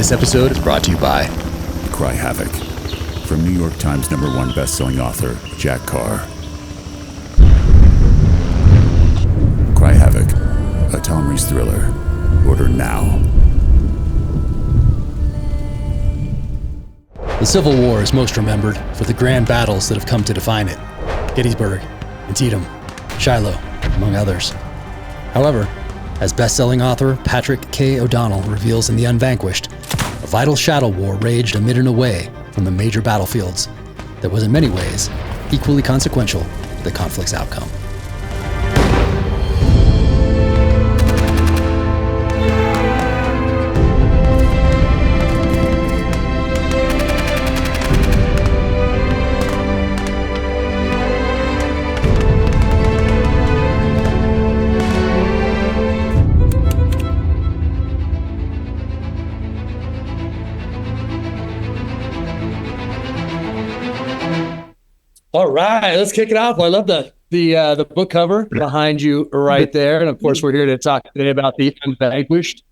This episode is brought to you by Cry Havoc, from New York Times #1 bestselling author Jack Carr. Cry Havoc, a Tom Rees thriller. Order now. The Civil War is most remembered for the grand battles that have come to define it. Gettysburg, Antietam, Shiloh, among others. However, as best-selling author Patrick K. O'Donnell reveals in The Unvanquished, a vital shadow war raged amid and away from the major battlefields that was in many ways equally consequential to the conflict's outcome. All right, let's kick it off. Well, I love the book cover behind you right there. And of course, we're here to talk today about The Unvanquished.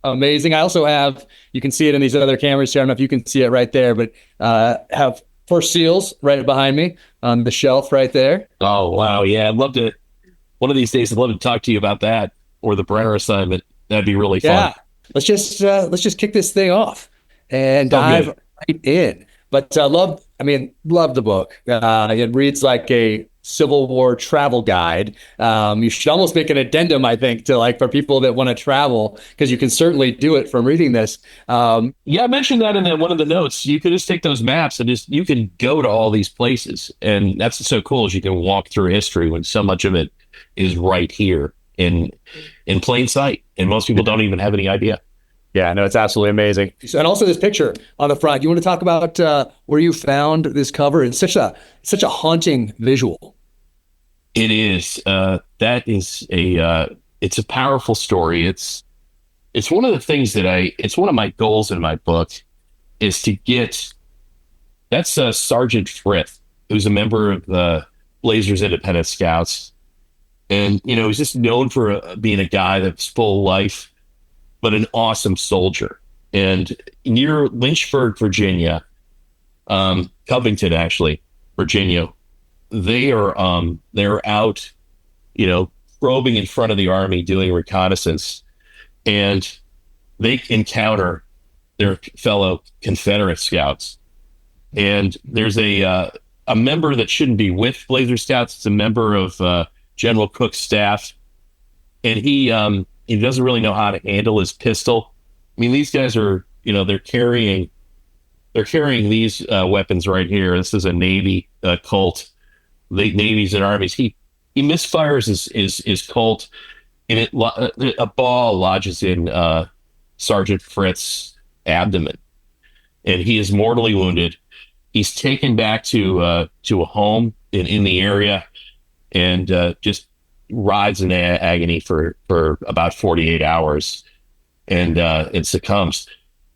Amazing. I also have, you can see it in these other cameras here. I don't know if you can see it right there, but have 4 seals right behind me on the shelf right there. Oh, wow. Yeah, I'd love to, one of these days, I'd love to talk to you about that or the Brenner assignment. That'd be really fun. Yeah, let's just kick this thing off and dive right in. But love the book. It reads like a Civil War travel guide. You should almost make an addendum, I think, to for people that want to travel, because you can certainly do it from reading this. Yeah, I mentioned that in one of the notes. You could just take those maps and you can go to all these places. And that's what's so cool is you can walk through history when so much of it is right here in plain sight. And most people don't even have any idea. Yeah, no, it's absolutely amazing. And also this picture on the front. You want to talk about where you found this cover? It's such a haunting visual. It is. That is it's a powerful story. It's one of the things it's one of my goals in my book is to get, that's Sergeant Frith, who's a member of the Blazers Independent Scouts. And, he's just known for being a guy that's full of life, but an awesome soldier. And near Lynchburg, Virginia, Covington, actually, Virginia, they're out, probing in front of the army, doing reconnaissance, and they encounter their fellow Confederate scouts. And there's a member that shouldn't be with Blazer Scouts. It's a member of General Cook's staff, and he doesn't really know how to handle his pistol. I mean, these guys are, they're carrying these weapons right here. This is a Navy Colt. The Navies and Armies. He misfires his Colt, and a ball lodges in Sergeant Frith's abdomen, and he is mortally wounded. He's taken back to a home in the area, and just rides in agony for about 48 hours, and it succumbs.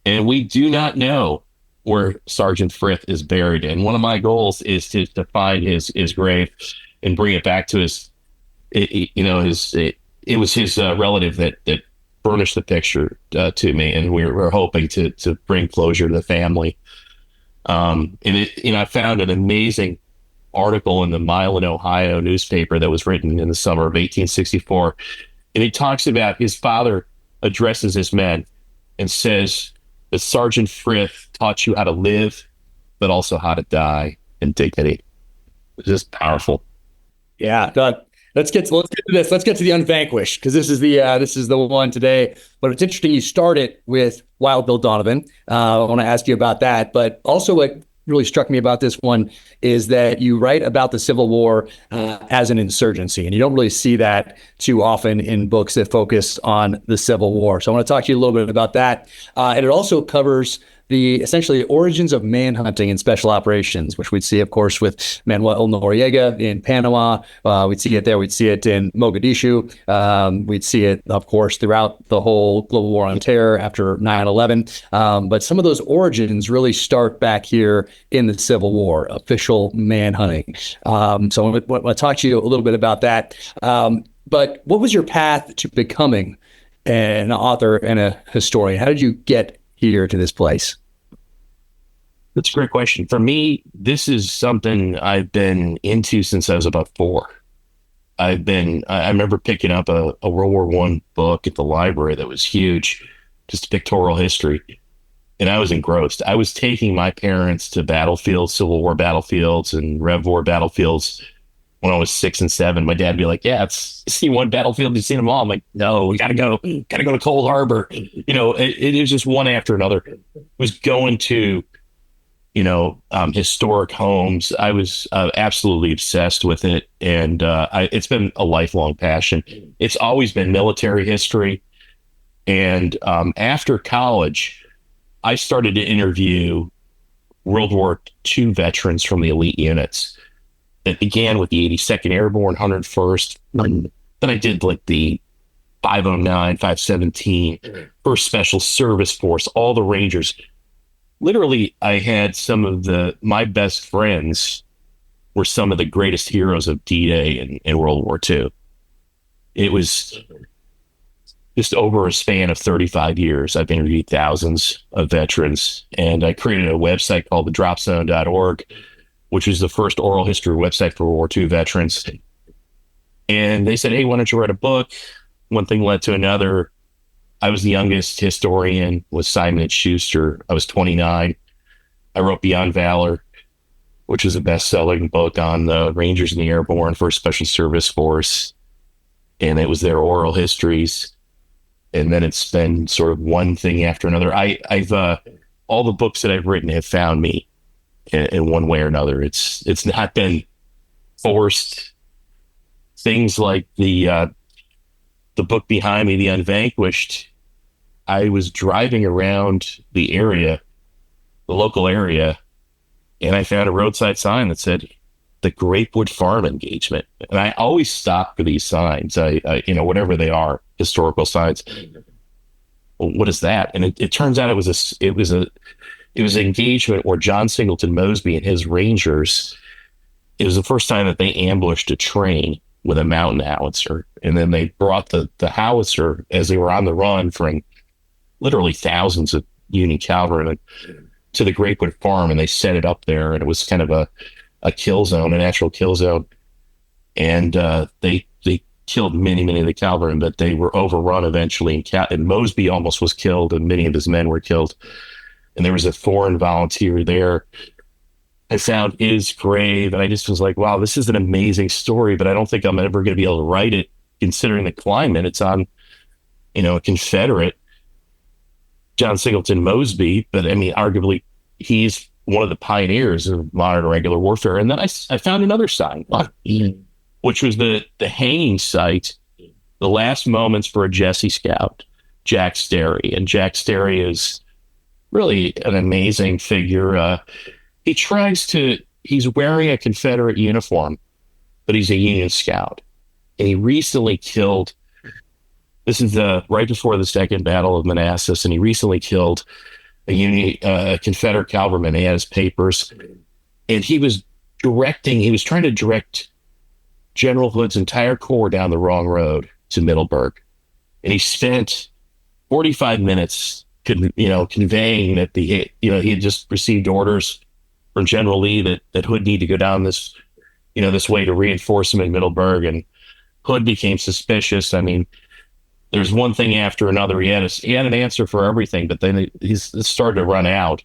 And we do not know where Sergeant Frith is buried. And one of my goals is to find his grave and bring it back to it was his relative that furnished the picture to me, and we're hoping to bring closure to the family. And I found an amazing article in the Milan, Ohio newspaper that was written in the summer of 1864. And he talks about his father addresses his men and says that Sergeant Frith taught you how to live, but also how to die in dignity. It's just powerful. Yeah, Doug. Let's get to this. Let's get to The Unvanquished, because this is the one today. But it's interesting you started with Wild Bill Donovan. I want to ask you about that, but also what really struck me about this one is that you write about the Civil War as an insurgency, and you don't really see that too often in books that focus on the Civil War. So I want to talk to you a little bit about that. And it also covers the essentially origins of manhunting and special operations, which we'd see, of course, with Manuel Noriega in Panama. We'd see it there. We'd see it in Mogadishu. We'd see it, of course, throughout the whole global war on terror after 9/11. But some of those origins really start back here in the Civil War, official manhunting. So I want to talk to you a little bit about that. But what was your path to becoming an author and a historian? How did you get here to this place? That's a great question. For me, this is something I've been into since I was about 4. I remember picking up a World War I book at the library that was huge, just pictorial history. And I was engrossed. I was taking my parents to battlefields, Civil War battlefields and Rev War battlefields when I was 6 and 7. My dad would be like, yeah, it's seen one battlefield, you've seen them all. I'm like, no, we gotta go to Cold Harbor. It is just one after another. It was going to, historic homes. I was absolutely obsessed with it. And it's been a lifelong passion. It's always been military history. And after college, I started to interview World War II veterans from the elite units. That began with the 82nd Airborne, 101st. Then I did like the 509, 517, 1st Special Service Force, all the Rangers. Literally, I had some of my best friends were some of the greatest heroes of D-Day in World War II. It was just over a span of 35 years. I've interviewed thousands of veterans, and I created a website called thedropzone.org, which was the first oral history website for World War II veterans. And they said, hey, why don't you write a book? One thing led to another. I was the youngest historian with Simon & Schuster. I was 29. I wrote Beyond Valor, which was a best-selling book on the Rangers and the Airborne, 1st Special Service Force. And it was their oral histories. And then it's been sort of one thing after another. I've all the books that I've written have found me in one way or another. It's not been forced. Things like the book behind me, The Unvanquished. I was driving around the area, the local area, and I found a roadside sign that said the Grapewood Farm Engagement. And I always stop for these signs. I whatever they are, historical signs. Well, what is that? And it turns out it was an engagement where John Singleton Mosby and his Rangers, it was the first time that they ambushed a train with a mountain howitzer. And then they brought the howitzer as they were on the run from literally thousands of Union cavalry to the Grapewood Farm, and they set it up there. And it was kind of a kill zone, a natural kill zone. And they killed many of the cavalry, but they were overrun eventually. And Mosby almost was killed, and many of his men were killed. And there was a foreign volunteer there. I found his grave, and I just was like, wow, this is an amazing story, but I don't think I'm ever going to be able to write it considering the climate. It's on, a Confederate, John Singleton Mosby, but I mean, arguably, he's one of the pioneers of modern irregular warfare. And then I found another sign, which was the hanging site, the last moments for a Jessie Scout, Jack Sterry. And Jack Sterry is really an amazing figure. He's wearing a Confederate uniform, but he's a Union Scout. And he recently killed, this is right before the Second Battle of Manassas, and he recently killed a Confederate cavalryman. He had his papers, and he was trying to direct General Hood's entire corps down the wrong road to Middleburg. And he spent 45 minutes, conveying that he had just received orders from General Lee that Hood needed to go down this way to reinforce him in Middleburg. And Hood became suspicious. I mean, there's one thing after another. He had an answer for everything, but then it started to run out.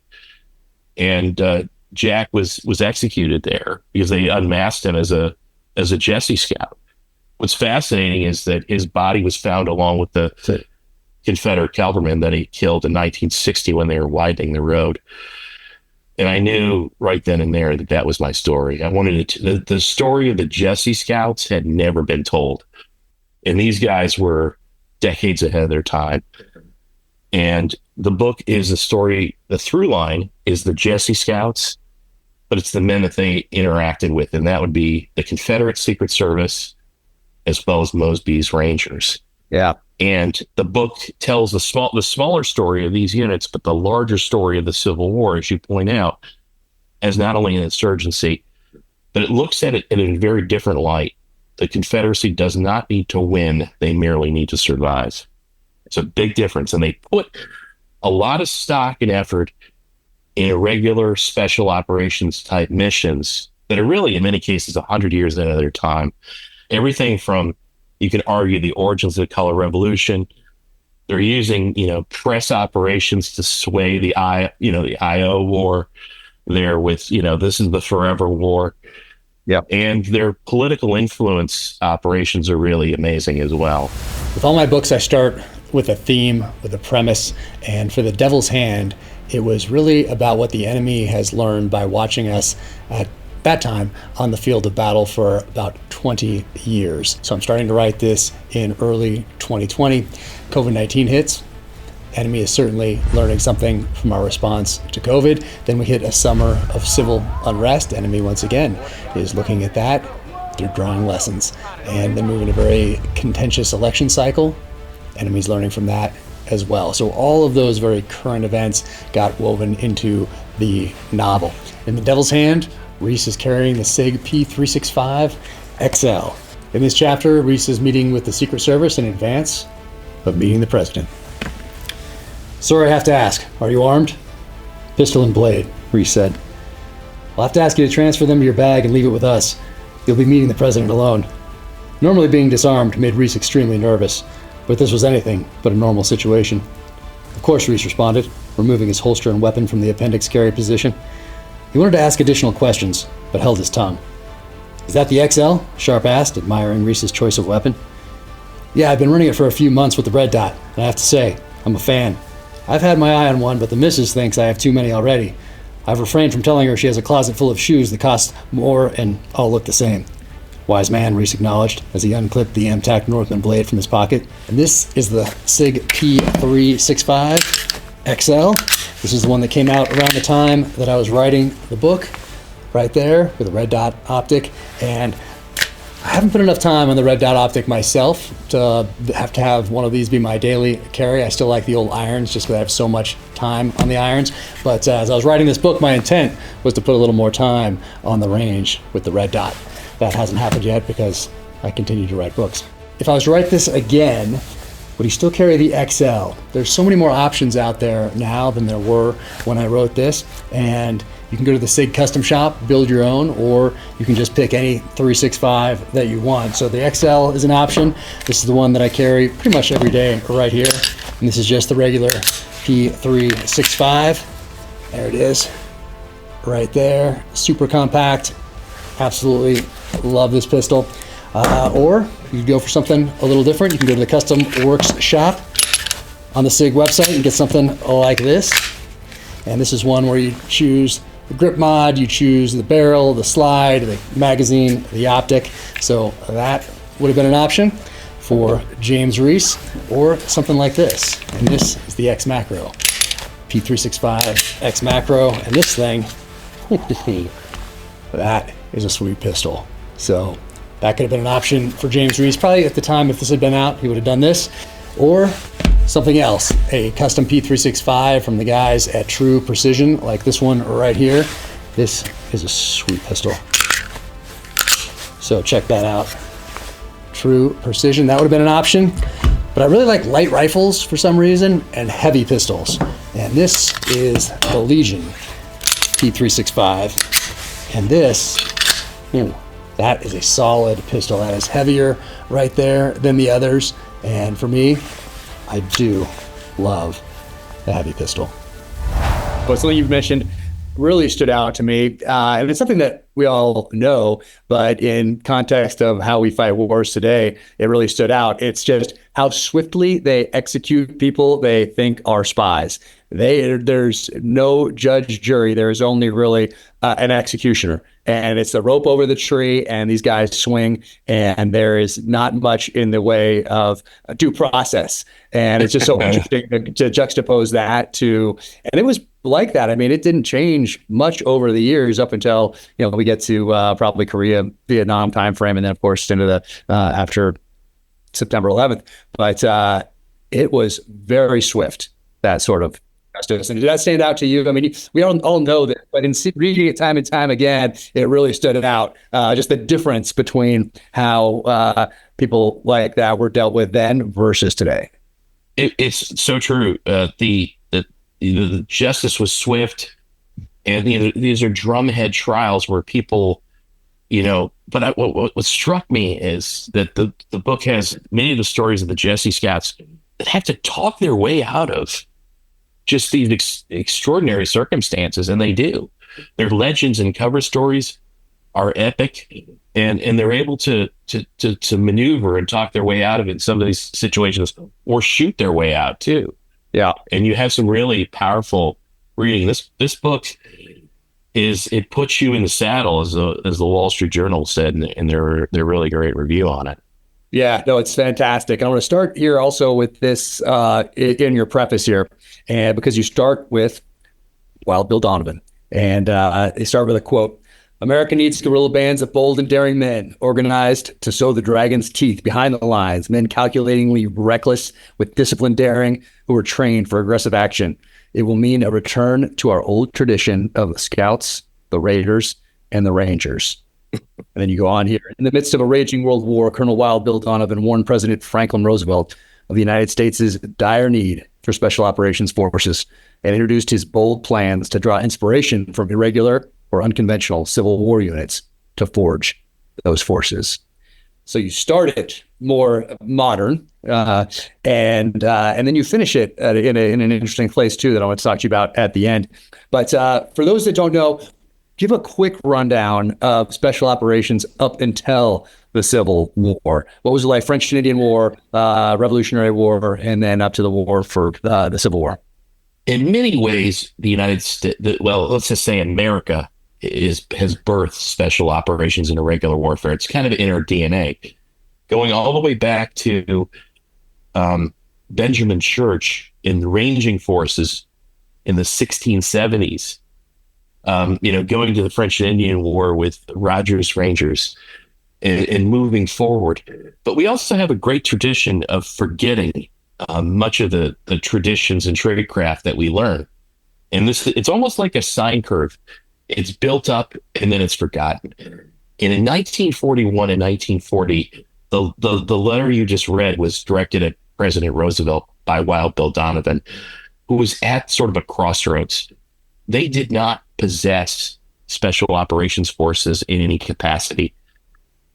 And Jack was executed there because they unmasked him as a Jessie Scout. What's fascinating is that his body was found along with the Confederate cavalryman that he killed in 1960 when they were widening the road. And I knew right then and there that was my story. I wanted the story of the Jessie Scouts had never been told. And these guys were decades ahead of their time. And the book is a story, the through line is the Jessie Scouts, but it's the men that they interacted with. And that would be the Confederate Secret Service, as well as Mosby's Rangers. Yeah. And the book tells the smaller story of these units, but the larger story of the Civil War, as you point out, as not only an insurgency, but it looks at it in a very different light. The Confederacy does not need to win. They merely need to survive. It's a big difference. And they put a lot of stock and effort in irregular special operations type missions that are really, in many cases, 100 years ahead of their time. Everything from, you can argue, the origins of the color revolution. They're using, press operations to sway the IO war there with, this is the forever war. Yeah. And their political influence operations are really amazing as well. With all my books, I start with a theme, with a premise, and for The Devil's Hand, it was really about what the enemy has learned by watching us at that time on the field of battle for about 20 years. So I'm starting to write this in early 2020. COVID-19 hits. Enemy is certainly learning something from our response to COVID. Then we hit a summer of civil unrest. Enemy, once again, is looking at that. They're drawing lessons. And then moving a very contentious election cycle. Enemy's learning from that as well. So all of those very current events got woven into the novel. In The Devil's Hand, Reese is carrying the SIG P365 XL. In this chapter, Reese is meeting with the Secret Service in advance of meeting the president. Sorry, I have to ask, are you armed? Pistol and blade, Reese said. I'll have to ask you to transfer them to your bag and leave it with us. You'll be meeting the president alone. Normally being disarmed made Reese extremely nervous, but this was anything but a normal situation. Of course, Reese responded, removing his holster and weapon from the appendix carry position. He wanted to ask additional questions, but held his tongue. Is that the XL? Sharp asked, admiring Reese's choice of weapon. Yeah, I've been running it for a few months with the red dot, and I have to say, I'm a fan. I've had my eye on one, but the missus thinks I have too many already. I've refrained from telling her she has a closet full of shoes that cost more and all look the same. Wise man, Reese acknowledged, as he unclipped the M-Tac Northman blade from his pocket. And this is the SIG P365 XL. This is the one that came out around the time that I was writing the book, right there, with a red dot optic. And I haven't put enough time on the red dot optic myself to have one of these be my daily carry. I still like the old irons just because I have so much time on the irons. But as I was writing this book, my intent was to put a little more time on the range with the red dot. That hasn't happened yet because I continue to write books. If I was to write this again, would he still carry the XL? There's so many more options out there now than there were when I wrote this. And you can go to the SIG custom shop, build your own, or you can just pick any 365 that you want. So the XL is an option. This is the one that I carry pretty much every day right here. And this is just the regular P365. There it is, right there. Super compact. Absolutely love this pistol. Or you could go for something a little different. You can go to the Custom Works shop on the SIG website and get something like this. And this is one where you choose the grip mod, you choose the barrel, the slide, the magazine, the optic. So that would have been an option for James Reese, or something like this. And this is the X Macro, P365 X Macro. And this thing, that is a sweet pistol. So that could have been an option for James Reese. Probably at the time, if this had been out, he would have done this. Or something else, a custom P365 from the guys at True Precision, like this one right here. This is a sweet pistol. So check that out. True Precision, that would have been an option. But I really like light rifles for some reason and heavy pistols. And this is the Legion P365. And this, that is a solid pistol. That is heavier right there than the others. And for me, I do love the heavy pistol. But something you've mentioned really stood out to me. And it's something that we all know, but in context of how we fight wars today, it really stood out. It's just how swiftly they execute people they think are spies. There's no judge, jury. There's only really an executioner. And it's the rope over the tree, and these guys swing, and there is not much in the way of due process. And it's just so interesting to juxtapose that to, and it was like that. I mean, it didn't change much over the years up until, we get to probably Korea, Vietnam timeframe, and then of course into the after September 11th. But it was very swift, that sort of justice. And did that stand out to you? I mean, we all know that, but in reading it time and time again, it really stood out. Just the difference between how people like that were dealt with then versus today. It's so true. The justice was swift, and these are drumhead trials where people, But what struck me is that the book has many of the stories of the Jessie Scouts that have to talk their way out of just these extraordinary circumstances, and they do. Their legends and cover stories are epic, and they're able to maneuver and talk their way out of it in some of these situations, or shoot their way out too. Yeah, and you have some really powerful reading. This book it puts you in the saddle, as the Wall Street Journal said in their really great review on it. Yeah, no, it's fantastic. And I want to start here also with this in your preface here, and because you start with Wild Bill Donovan, and they start with a quote: "America needs guerrilla bands of bold and daring men, organized to sow the dragon's teeth behind the lines, men calculatingly reckless with disciplined daring, who are trained for aggressive action. It will mean a return to our old tradition of the Scouts, the Raiders, and the Rangers." And then you go on here. "In the midst of a raging world war, Colonel Wild Bill Donovan warned President Franklin Roosevelt of the United States' dire need for special operations forces, and introduced his bold plans to draw inspiration from irregular or unconventional Civil War units to forge those forces." So you start it more modern, and then you finish it in an interesting place too that I want to talk to you about at the end. But for those that don't know, give a quick rundown of special operations up until the Civil War. What was it like? French and Indian War, Revolutionary War, and then up to the war for the Civil War. In many ways, the United States, let's just say America, has birthed special operations and irregular warfare. It's kind of in our DNA, going all the way back to Benjamin Church in the ranging forces in the 1670s. Going to the French and Indian War with Rogers Rangers and moving forward. But we also have a great tradition of forgetting much of the traditions and tradecraft that we learn. And it's almost like a sine curve. It's built up and then it's forgotten. And in 1941 and 1940, the letter you just read was directed at President Roosevelt by Wild Bill Donovan, who was at sort of a crossroads. They did not possess special operations forces in any capacity,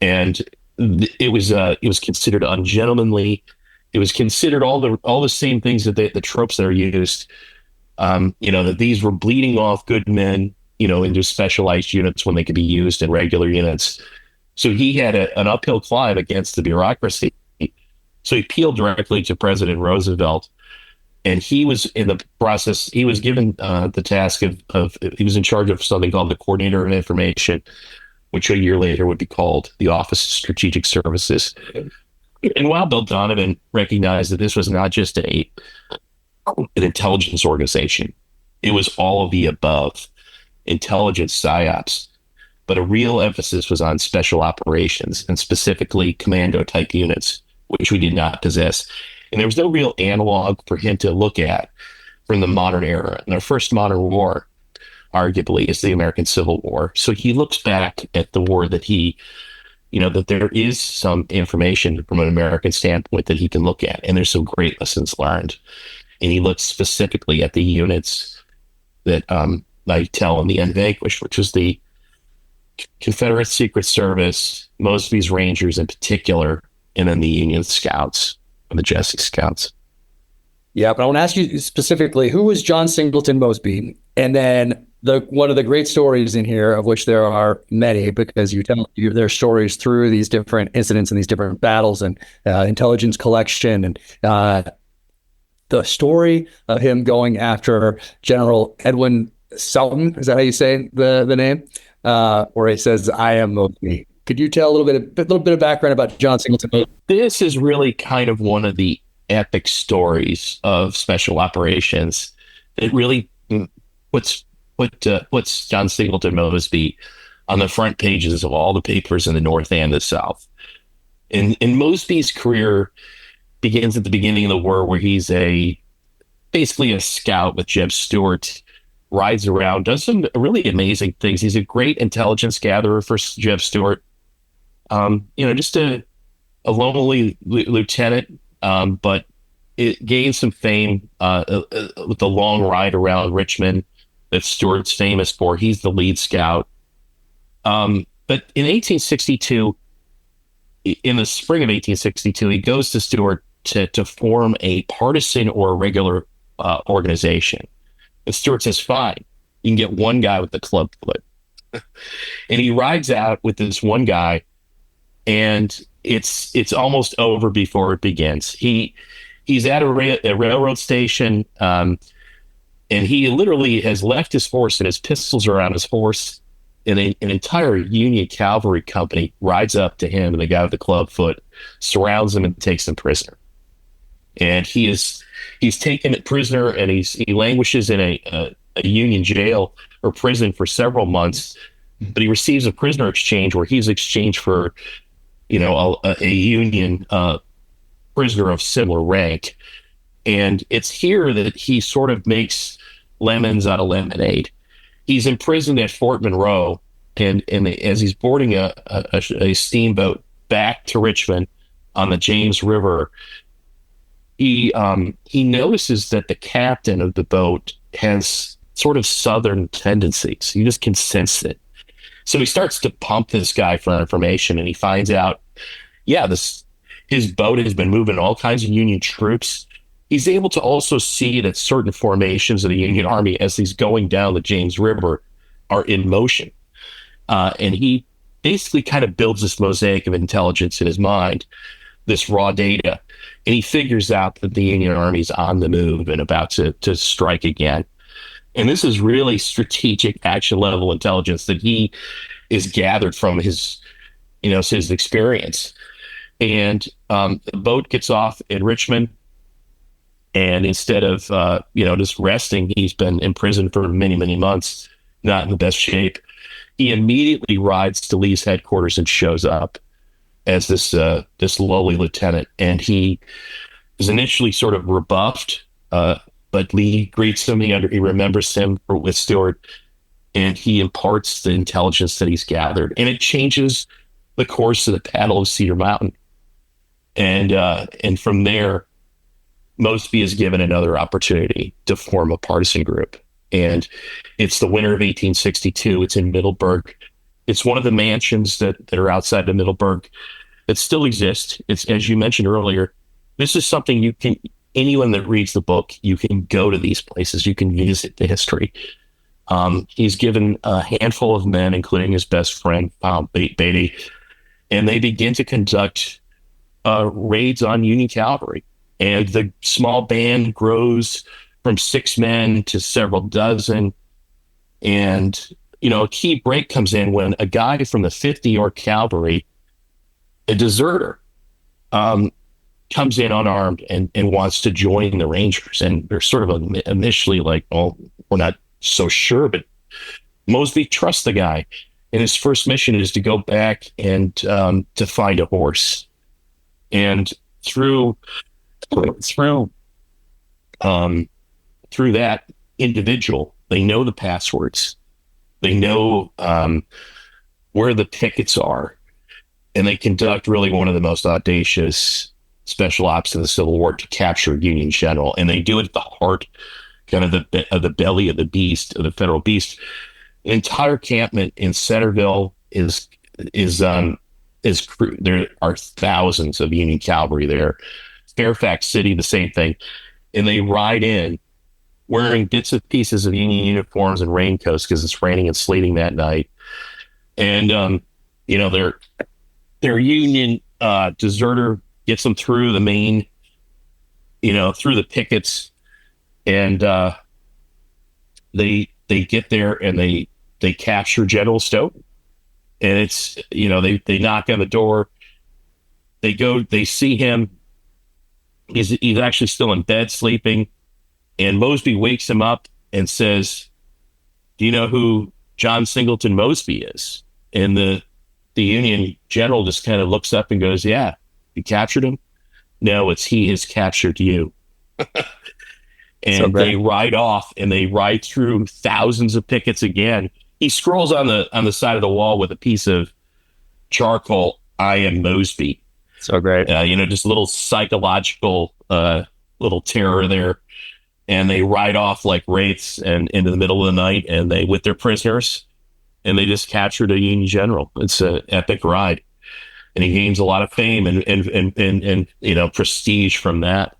and it was considered ungentlemanly. It was considered all the same things that the tropes that are used. That these were bleeding off good men, into specialized units when they could be used in regular units. So he had an uphill climb against the bureaucracy. So he appealed directly to President Roosevelt. And he was in the process, he was given the task of he was in charge of something called the Coordinator of Information, which a year later would be called the Office of Strategic Services. And Wild Bill Donovan recognized that this was not just an intelligence organization. It was all of the above, intelligence, psyops, but a real emphasis was on special operations and specifically commando type units, which we did not possess. And there was no real analog for him to look at from the modern era. And our first modern war, arguably, is the American Civil War. So he looks back at the war that that there is some information from an American standpoint that he can look at. And there's some great lessons learned. And he looks specifically at the units that I tell in the Unvanquished, which was the Confederate Secret Service, Mosby's Rangers in particular, and then the Union Scouts, the Jessie Scouts. Yeah, but I want to ask you specifically, who was John Singleton Mosby? And then one of the great stories in here, of which there are many, because you tell their stories through these different incidents and these different battles and intelligence collection, and the story of him going after General Edwin Sultan, is that how you say the name? Where he says, "I am Mosby." Could you tell a little bit of background about John Singleton Mosby? This is really kind of one of the epic stories of special operations. It really puts John Singleton Mosby on the front pages of all the papers in the North and the South. And Mosby's career begins at the beginning of the war, where he's basically a scout with Jeb Stuart, rides around, does some really amazing things. He's a great intelligence gatherer for Jeb Stuart. Just a lonely lieutenant, but it gained some fame with the long ride around Richmond that Stuart's famous for. He's the lead scout. But in 1862, in the spring of 1862, he goes to Stuart to form a partisan or irregular organization. And Stuart says, fine, you can get one guy with the club foot. And he rides out with this one guy, and it's almost over before it begins. He's at a railroad station, and he literally has left his horse, and his pistols are on his horse. And an entire Union cavalry company rides up to him, and the guy with the club foot surrounds him and takes him prisoner. And he's taken prisoner, and he languishes in a Union jail or prison for several months. But he receives a prisoner exchange where he's exchanged for, a Union prisoner of similar rank. And it's here that he sort of makes lemons out of lemonade. He's imprisoned at Fort Monroe, and as he's boarding a steamboat back to Richmond on the James River, he notices that the captain of the boat has sort of Southern tendencies. He just can sense it. So he starts to pump this guy for information, and he finds out, his boat has been moving all kinds of Union troops. He's able to also see that certain formations of the Union Army, as he's going down the James River, are in motion. And he basically kind of builds this mosaic of intelligence in his mind, this raw data, and he figures out that the Union Army is on the move and about to strike again. And this is really strategic action level intelligence that he is gathered from his experience. And the boat gets off in Richmond. And instead of, just resting, he's been imprisoned for many, many months, not in the best shape. He immediately rides to Lee's headquarters and shows up as this lowly lieutenant. And he is initially sort of rebuffed, but Lee greets him. He remembers him with Stuart, and he imparts the intelligence that he's gathered. And it changes the course of the Battle of Cedar Mountain. And from there, Mosby is given another opportunity to form a partisan group. And it's the winter of 1862. It's in Middleburg. It's one of the mansions that are outside of Middleburg that still exist. It's, as you mentioned earlier, this is something anyone that reads the book, you can go to these places. You can visit the history. He's given a handful of men, including his best friend, Beatty, and they begin to conduct raids on Union cavalry. And the small band grows from 6 men to several dozen. And, a key break comes in when a guy from the 5th New York Cavalry, a deserter, comes in unarmed and wants to join the Rangers. And they're sort of initially like, oh, we're not so sure, but Mosby trusts the guy. And his first mission is to go back and to find a horse. And through that individual, they know the passwords, they know where the pickets are, and they conduct really one of the most audacious special ops in the Civil War to capture a Union general. And they do it at the heart, kind of the belly of the beast, of the Federal beast. The entire encampment in Centerville is there are thousands of Union cavalry there. Fairfax City, the same thing. And they ride in wearing bits and pieces of Union uniforms and raincoats because it's raining and sleeting that night. And, their Union deserter gets them through the main, through the pickets. And they get there and they capture General Stoughton. And it's, they knock on the door. They see him. He's actually still in bed sleeping, and Mosby wakes him up and says, "Do you know who John Singleton Mosby is?" And the Union general just kind of looks up and goes, "Yeah, you captured him." "No, it's he has captured you." And they ride off, and they ride through thousands of pickets again. He scrolls on the side of the wall with a piece of charcoal, "I am Mosby." So great. Just a little psychological little terror there, and they ride off like wraiths and into the middle of the night, and they with their prisoners, and they just captured a Union general. It's an epic ride, and he gains a lot of fame and prestige from that.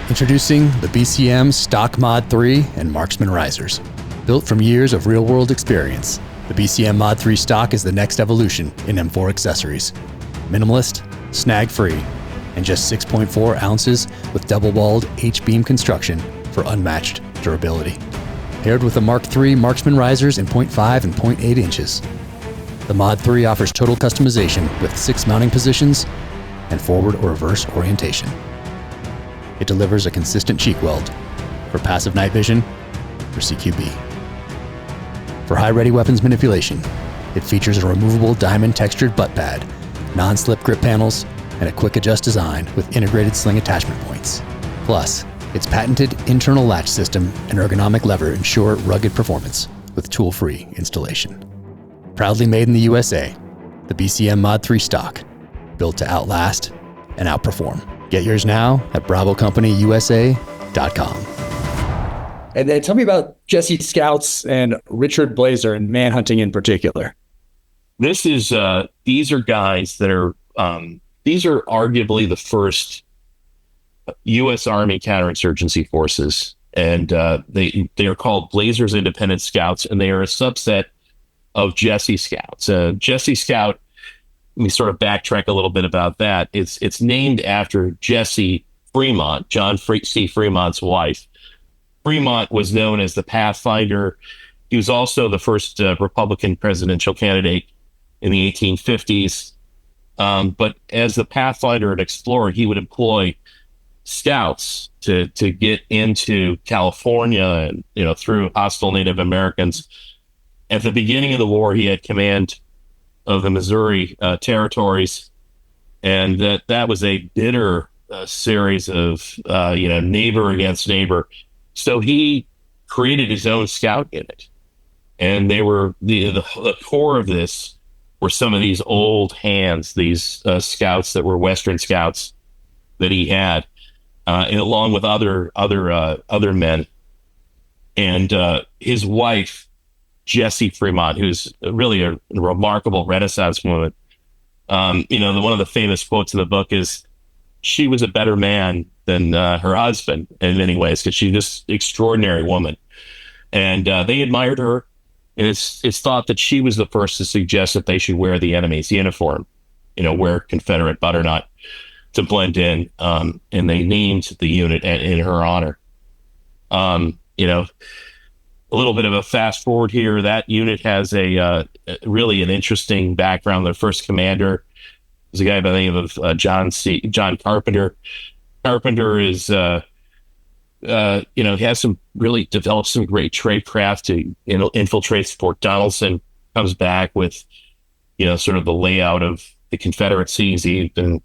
Introducing the BCM Stock Mod 3 and Marksman Risers. Built from years of real-world experience, the BCM Mod 3 stock is the next evolution in M4 accessories. Minimalist, snag-free, and just 6.4 ounces with double-walled H-beam construction for unmatched durability. Paired with the Mark III Marksman Risers in 0.5 and 0.8 inches. The Mod 3 offers total customization with 6 mounting positions and forward or reverse orientation. It delivers a consistent cheek weld for passive night vision or CQB. For high-ready weapons manipulation, it features a removable diamond textured butt pad, non-slip grip panels, and a quick adjust design with integrated sling attachment points. Plus, its patented internal latch system and ergonomic lever ensure rugged performance with tool-free installation. Proudly made in the USA, the BCM Mod 3 stock, built to outlast and outperform. Get yours now at BravoCompanyUSA.com. And then tell me about Jessie Scouts and Richard Blazer and manhunting in particular. These are guys that are, these are arguably the first U.S. Army counterinsurgency forces. And they are called Blazers Independent Scouts, and they are a subset of Jessie Scouts. Jessie Scout, let me sort of backtrack a little bit about that. It's named after Jessie Fremont, John C. Fremont's wife. Fremont was known as the Pathfinder. He was also the first Republican presidential candidate in the 1850s. But as the Pathfinder and explorer, he would employ scouts to get into California and through hostile Native Americans. At the beginning of the war, he had command of the Missouri territories, and that was a bitter series of neighbor against neighbor. So he created his own scout unit, and they were the core of this were some of these old hands, these scouts that were Western scouts that he had, and along with other men, and his wife Jessie Fremont, who's really a remarkable Renaissance woman. One of the famous quotes in the book is, "She was a better man than her husband in many ways, because she's this extraordinary woman." And they admired her. And it's thought that she was the first to suggest that they should wear the enemy's uniform, wear Confederate butternut to blend in. And they named the unit in her honor. A little bit of a fast forward here. That unit has a really an interesting background. Their first commander was a guy by the name of John Carpenter. Carpenter is, he has developed some great tradecraft to infiltrate Fort Donelson. Comes back with, sort of the layout of the Confederate scenes. He even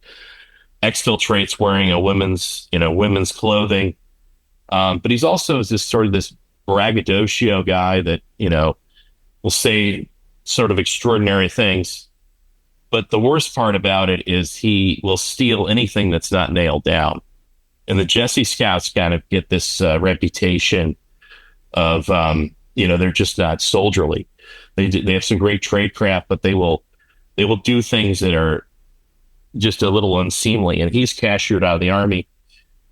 exfiltrates wearing a women's clothing. But he's also this braggadocio guy that, will say sort of extraordinary things. But the worst part about it is he will steal anything that's not nailed down. And the Jessie Scouts kind of get this reputation of, they're just not soldierly. They have some great tradecraft, but they will do things that are just a little unseemly. And he's cashiered out of the Army,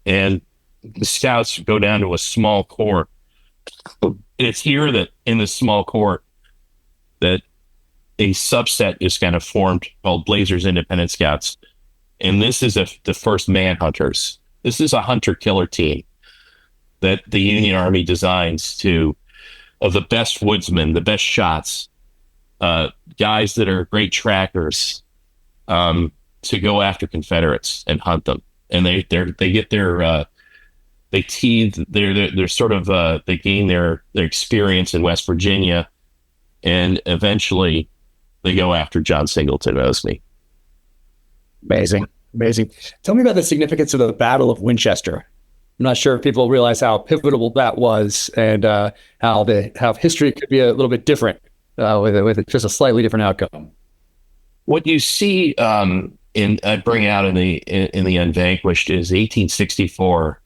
and the Scouts go down to a small corps. It's here that in this small corps that a subset is kind of formed called Blazers Independent Scouts. And this is the first manhunters. This is a hunter-killer team that the Union Army designs of the best woodsmen, the best shots, guys that are great trackers, to go after Confederates and hunt them. And they get their they gain their experience in West Virginia, and eventually they go after John Singleton Mosby. Amazing. Tell me about the significance of the Battle of Winchester. I'm not sure if people realize how pivotal that was, and how history could be a little bit different with just a slightly different outcome. What you see I bring out in the Unvanquished is 1864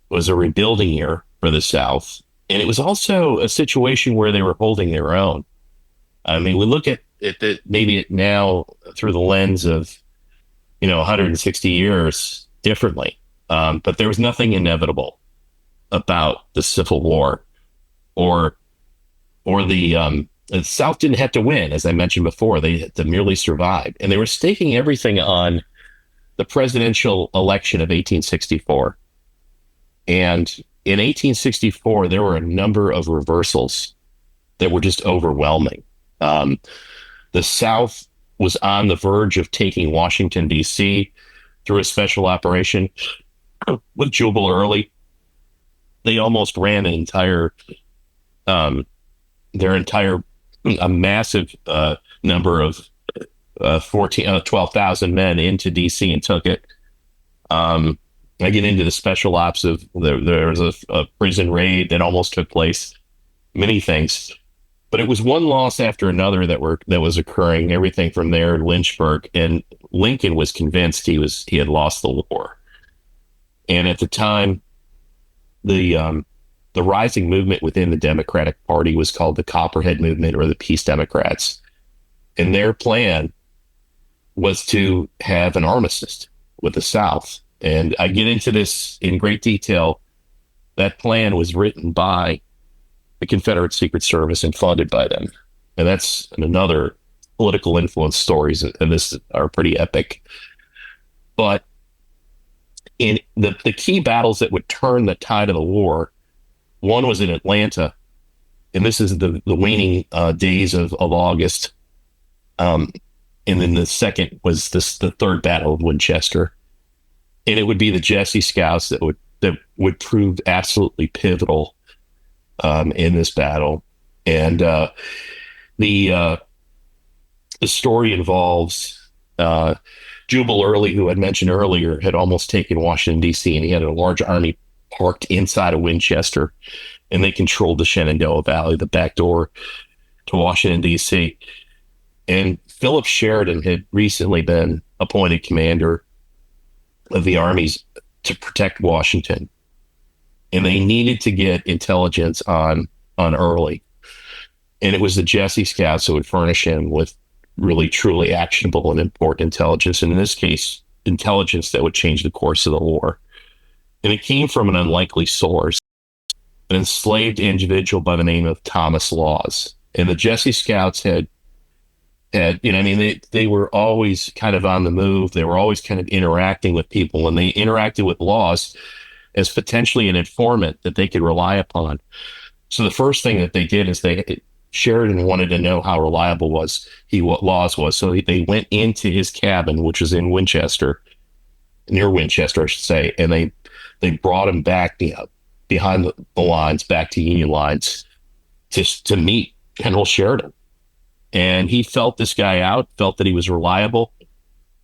was a rebuilding year for the South, and it was also a situation where they were holding their own. I mean, we look at it maybe now through the lens of 160 years differently, but there was nothing inevitable about the Civil War, or the South didn't have to win, as I mentioned before. They had to merely survive, and they were staking everything on the presidential election of 1864. And in 1864, there were a number of reversals that were just overwhelming. The South was on the verge of taking Washington, D.C. through a special operation with Jubal Early. They almost ran a massive number of 12,000 men into D.C. and took it. I get into the special ops of there was a prison raid that almost took place, many things, but it was one loss after another that was occurring. Everything from there, Lynchburg, and Lincoln was convinced he had lost the war. And at the time, the rising movement within the Democratic Party was called the Copperhead Movement, or the Peace Democrats, and their plan was to have an armistice with the South. And I get into this in great detail. That plan was written by the Confederate Secret Service and funded by them. And that's another political influence stories, and this are pretty epic. But in the key battles that would turn the tide of the war, one was in Atlanta, and this is the waning days of August. And then the second was the third battle of Winchester. And it would be the Jessie Scouts that would prove absolutely pivotal in this battle. And the story involves Jubal Early, who I mentioned earlier, had almost taken Washington, D.C., and he had a large army parked inside of Winchester, and they controlled the Shenandoah Valley, the back door to Washington, D.C. And Philip Sheridan had recently been appointed commander of the armies to protect Washington, and they needed to get intelligence on Early. And it was the Jessie Scouts that would furnish him with really truly actionable and important intelligence, and in this case, intelligence that would change the course of the war. And it came from an unlikely source, an enslaved individual by the name of Thomas Laws. And the Jessie Scouts had they were always kind of on the move. They were always kind of interacting with people, and they interacted with Laws as potentially an informant that they could rely upon. So the first thing that they did is Sheridan wanted to know how reliable Laws was. So they went into his cabin, which was in Winchester, near Winchester, I should say, and they brought him back behind the lines, back to Union lines, to meet General Sheridan. And he felt this guy out, felt that he was reliable.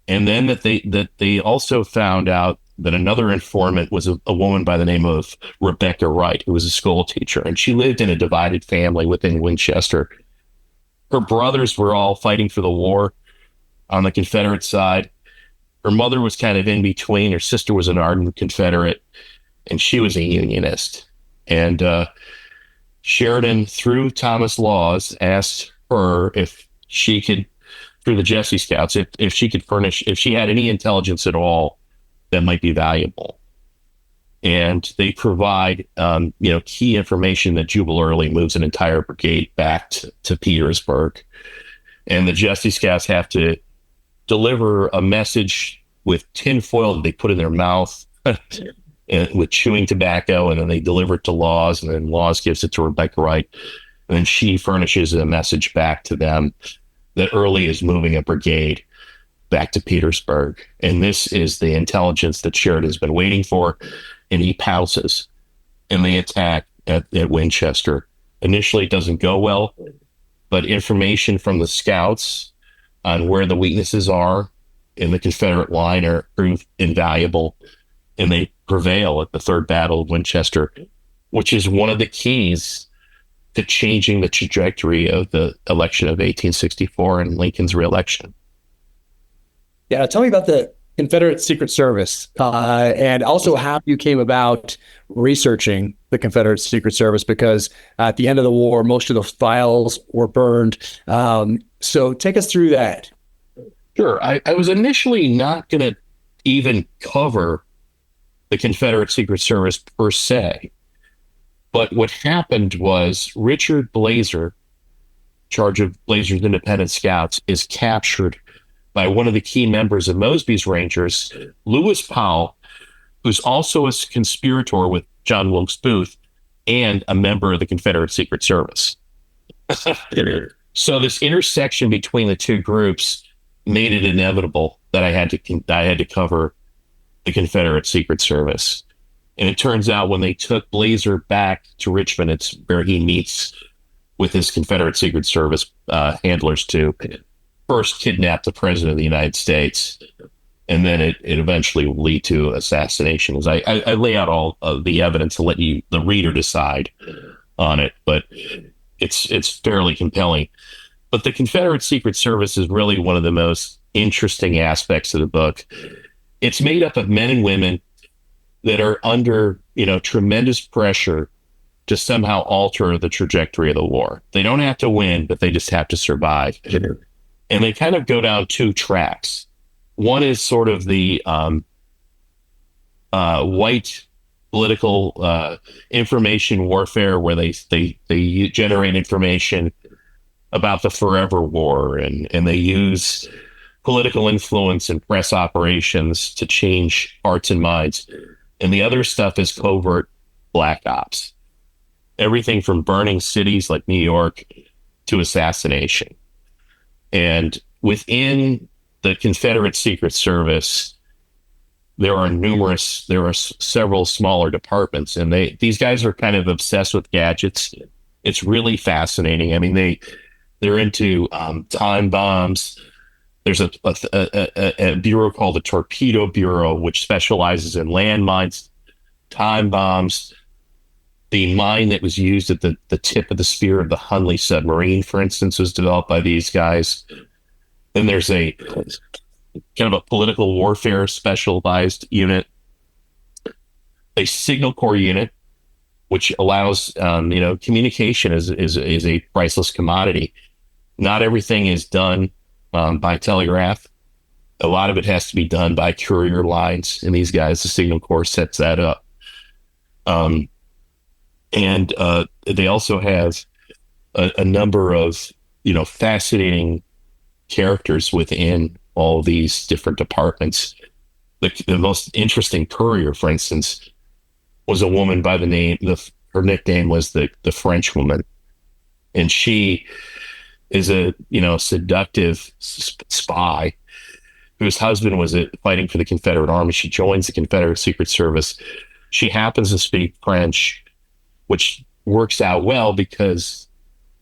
And then that they also found out that another informant was a woman by the name of Rebecca Wright, who was a school teacher. And she lived in a divided family within Winchester. Her brothers were all fighting for the war on the Confederate side. Her mother was kind of in between. Her sister was an ardent Confederate, and she was a Unionist. And Sheridan, through Thomas Laws, asked her if she could, through the Jessie Scouts, if she could furnish, if she had any intelligence at all that might be valuable. And they provide, key information that Jubal Early moves an entire brigade back to Petersburg. And the Jessie Scouts have to deliver a message with tinfoil that they put in their mouth and with chewing tobacco, and then they deliver it to Laws, and then Laws gives it to Rebecca Wright, and then she furnishes a message back to them that Early is moving a brigade back to Petersburg. And this is the intelligence that Sheridan's been waiting for, and he pounces, and they attack at Winchester. Initially, it doesn't go well, but information from the Scouts on where the weaknesses are in the Confederate line are proved invaluable, and they prevail at the Third Battle of Winchester, which is one of the keys to changing the trajectory of the election of 1864 and Lincoln's reelection. Yeah, tell me about the Confederate Secret Service, and also how you came about researching the Confederate Secret Service, because at the end of the war, most of those files were burned. So take us through that. Sure. I was initially not going to even cover the Confederate Secret Service per se. But what happened was Richard Blazer, in charge of Blazer's Independent Scouts, is captured by one of the key members of Mosby's Rangers, Lewis Powell, who's also a conspirator with John Wilkes Booth and a member of the Confederate Secret Service. So this intersection between the two groups made it inevitable that I had to cover the Confederate Secret Service. And it turns out when they took Blazer back to Richmond, it's where he meets with his Confederate Secret Service handlers to first kidnap the President of the United States. And then it eventually will lead to assassination. As I lay out all of the evidence to let the reader decide on it, but it's fairly compelling. But the Confederate Secret Service is really one of the most interesting aspects of the book. It's made up of men and women that are under, tremendous pressure to somehow alter the trajectory of the war. They don't have to win, but they just have to survive. And they kind of go down two tracks. One is sort of the white political information warfare, where they generate information about the forever war, and they use political influence and press operations to change hearts and minds. And the other stuff is covert black ops. Everything from burning cities like New York to assassination. And within the Confederate Secret Service, there are several smaller departments, and these guys are kind of obsessed with gadgets. It's really fascinating. I mean, they're into time bombs. There's a bureau called the Torpedo Bureau, which specializes in landmines, time bombs. The mine that was used at the tip of the spear of the Hunley submarine, for instance, was developed by these guys. Then there's a kind of a political warfare specialized unit, a signal corps unit, which allows communication is a priceless commodity. Not everything is done by telegraph. A lot of it has to be done by courier lines, and these guys, the Signal Corps, sets that up. And they also have a number of fascinating characters within all these different departments. The most interesting courier, for instance, was a woman by the name. Her nickname was the French woman, and she is a seductive spy whose husband was fighting for the Confederate Army. She joins the Confederate Secret Service. She happens to speak French, which works out well because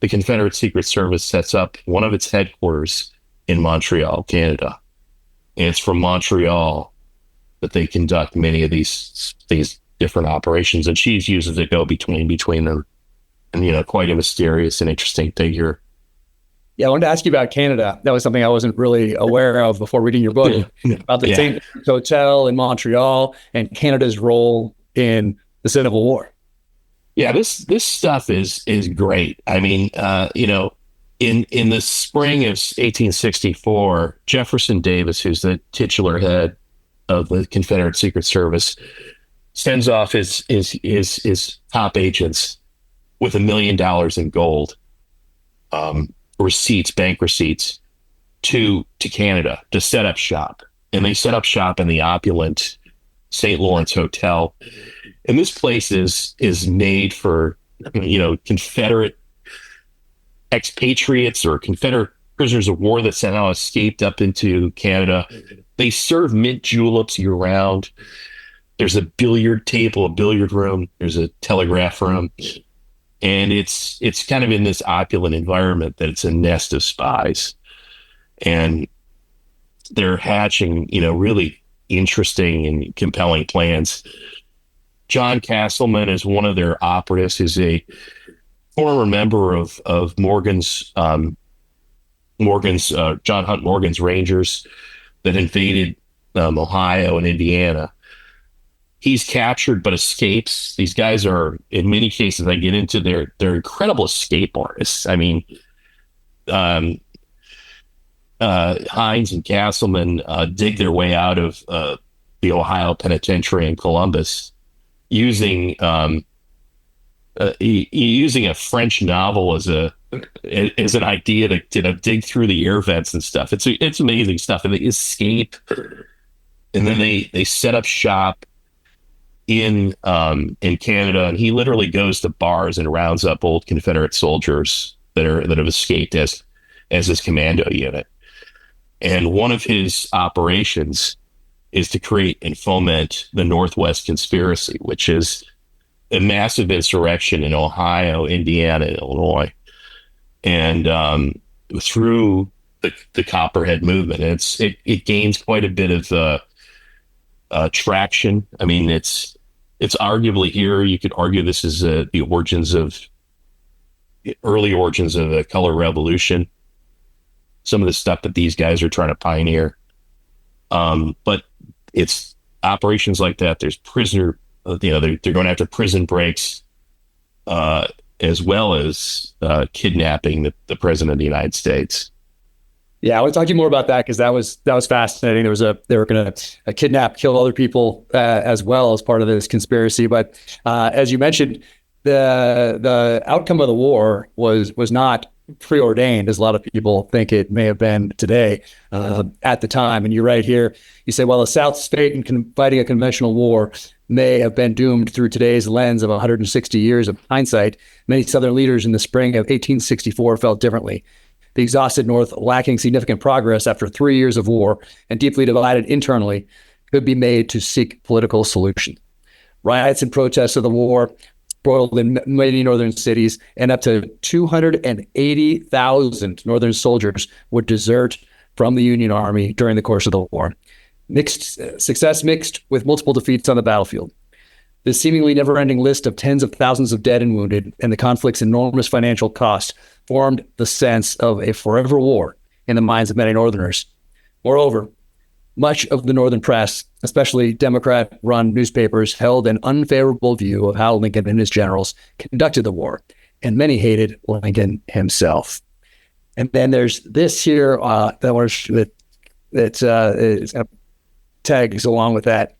the Confederate Secret Service sets up one of its headquarters in Montreal, Canada. And it's from Montreal that they conduct many of these different operations. And she uses a go between them, and quite a mysterious and interesting figure. Yeah, I wanted to ask you about Canada. That was something I wasn't really aware of before reading your book, about the St. Hotel in Montreal and Canada's role in the Civil War. Yeah, this stuff is great. I mean, in the spring of 1864, Jefferson Davis, who's the titular head of the Confederate Secret Service, sends off his top agents with $1 million in gold. Bank receipts to Canada to set up shop. And they set up shop in the opulent St. Lawrence Hotel. And this place is made for, Confederate expatriates or Confederate prisoners of war that somehow escaped up into Canada. They serve mint juleps year round. There's a billiard table, a billiard room. There's a telegraph room. And it's kind of in this opulent environment that it's a nest of spies. And they're hatching, really interesting and compelling plans. John Castleman is one of their operatives, who's a former member of John Hunt Morgan's Rangers, that invaded Ohio and Indiana. He's captured but escapes. These guys are, in many cases, I get into, they're incredible escape artists. I mean, Hines and Castleman dig their way out of the Ohio Penitentiary in Columbus using using a French novel as an idea to dig through the air vents and stuff. It's amazing stuff. And they escape, and then they set up shop in Canada, and he literally goes to bars and rounds up old Confederate soldiers that have escaped as his commando unit. And one of his operations is to create and foment the Northwest Conspiracy, which is a massive insurrection in Ohio, Indiana, and Illinois, and through the Copperhead movement. It gains quite a bit of traction. I mean, it's arguably here, you could argue this is the early origins of the color revolution, some of the stuff that these guys are trying to pioneer. But it's operations like that. There's prisoner, they're going after prison breaks, as well as kidnapping the president of the United States. Yeah, I want to talk to you more about that, because that was fascinating. They were going to kidnap, kill other people as well as part of this conspiracy. But as you mentioned, the outcome of the war was not preordained, as a lot of people think it may have been today at the time. And you're right here. You say, while the South's fate in fighting a conventional war may have been doomed through today's lens of 160 years of hindsight, many Southern leaders in the spring of 1864 felt differently. The exhausted North, lacking significant progress after 3 years of war and deeply divided internally, could be made to seek political solution. Riots and protests of the war broiled in many northern cities, and up to 280,000 northern soldiers would desert from the Union Army during the course of the war. Success mixed with multiple defeats on the battlefield. This seemingly never-ending list of tens of thousands of dead and wounded, and the conflict's enormous financial cost, formed the sense of a forever war in the minds of many Northerners. Moreover, much of the Northern press, especially Democrat-run newspapers, held an unfavorable view of how Lincoln and his generals conducted the war, and many hated Lincoln himself. And then there's this here that tags along with that.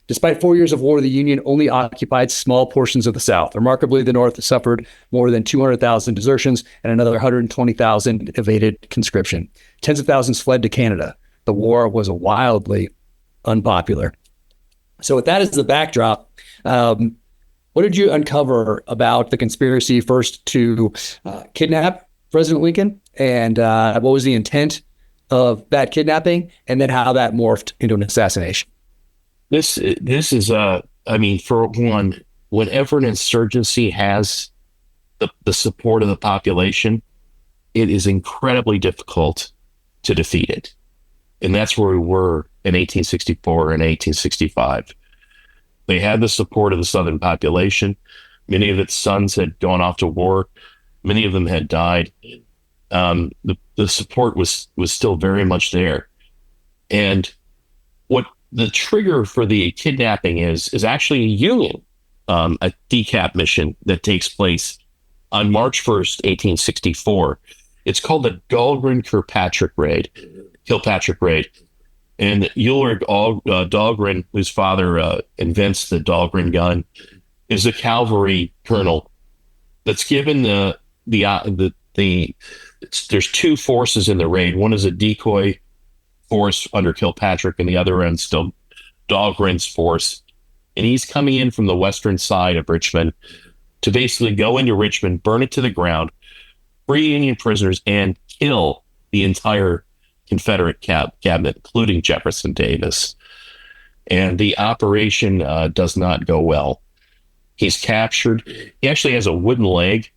Despite 4 years of war, the Union only occupied small portions of the South. Remarkably, the North suffered more than 200,000 desertions and another 120,000 evaded conscription. Tens of thousands fled to Canada. The war was wildly unpopular. So with that as the backdrop, what did you uncover about the conspiracy first to kidnap President Lincoln? And what was the intent of that kidnapping? And then how that morphed into an assassination? This is I mean, for one, whenever an insurgency has the support of the population, it is incredibly difficult to defeat it. And that's where we were in 1864 and 1865. They had the support of the Southern population. Many of its sons had gone off to war. Many of them had died. The support was still very much there. And what the trigger for the kidnapping is actually a Union, a decap mission that takes place on March 1st, 1864. It's called the Dahlgren-Kilpatrick raid. And Ulrich Dahlgren, whose father invents the Dahlgren gun, is a cavalry colonel that's given there's two forces in the raid. One is a decoy force under Kilpatrick, and the other end still Dahlgren's force. And he's coming in from the western side of Richmond to basically go into Richmond, burn it to the ground, free Union prisoners, and kill the entire Confederate cabinet, including Jefferson Davis. And the operation does not go well. He's captured. He actually has a wooden leg,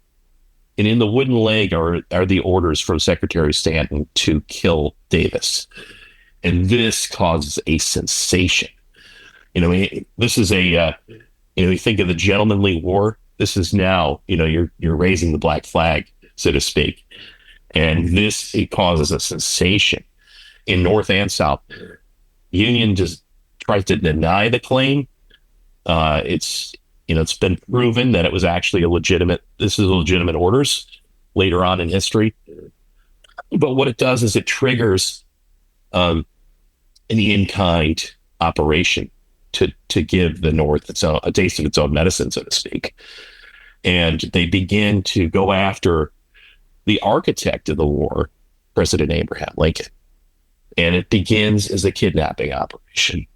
and in the wooden leg are the orders from Secretary Stanton to kill Davis. And this causes a sensation. This is you think of the Gentlemanly War. This is now, you're raising the black flag, so to speak. And it causes a sensation. in North and South. Union just tries to deny the claim. It's been proven that it was actually legitimate orders later on in history. But what it does is it triggers an in-kind operation to give the North a taste of its own medicine, so to speak. And they begin to go after the architect of the war, President Abraham Lincoln. And it begins as a kidnapping operation.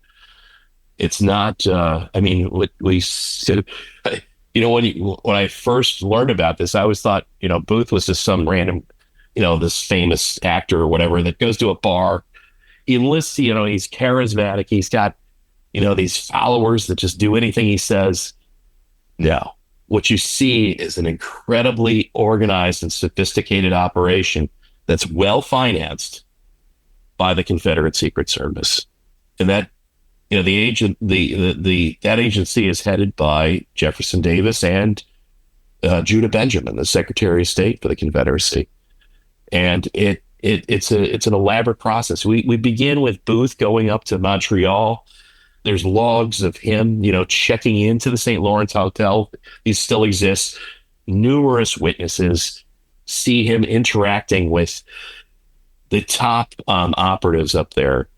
It's not, what we said, when I first learned about this, I always thought, Booth was just some random, this famous actor or whatever that goes to a bar. He enlists, he's charismatic. He's got, these followers that just do anything he says. No. What you see is an incredibly organized and sophisticated operation that's well financed by the Confederate Secret Service. And that, that agency is headed by Jefferson Davis and Judah Benjamin, the Secretary of State for the Confederacy. And it's an elaborate process. We begin with Booth going up to Montreal. There's logs of him, checking into the St. Lawrence Hotel. He still exists. Numerous witnesses see him interacting with the top operatives up there.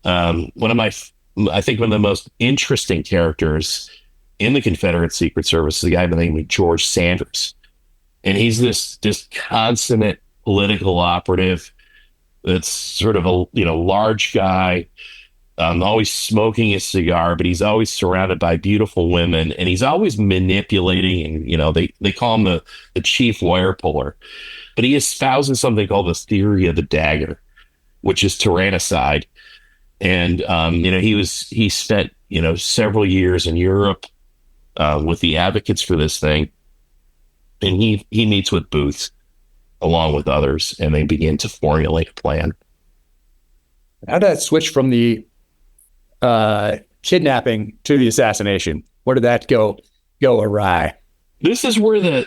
One of the most interesting characters in the Confederate Secret Service is a guy by the name of George Sanders. And he's this consummate political operative that's sort of a large guy, always smoking his cigar, but he's always surrounded by beautiful women, and he's always manipulating, and they call him the chief wire puller. But he espouses something called the theory of the dagger, which is tyrannicide. And he spent several years in Europe with the advocates for this thing, and he meets with Booth along with others, and they begin to formulate a plan. How did that switch from the kidnapping to the assassination? Where did that go awry? This is where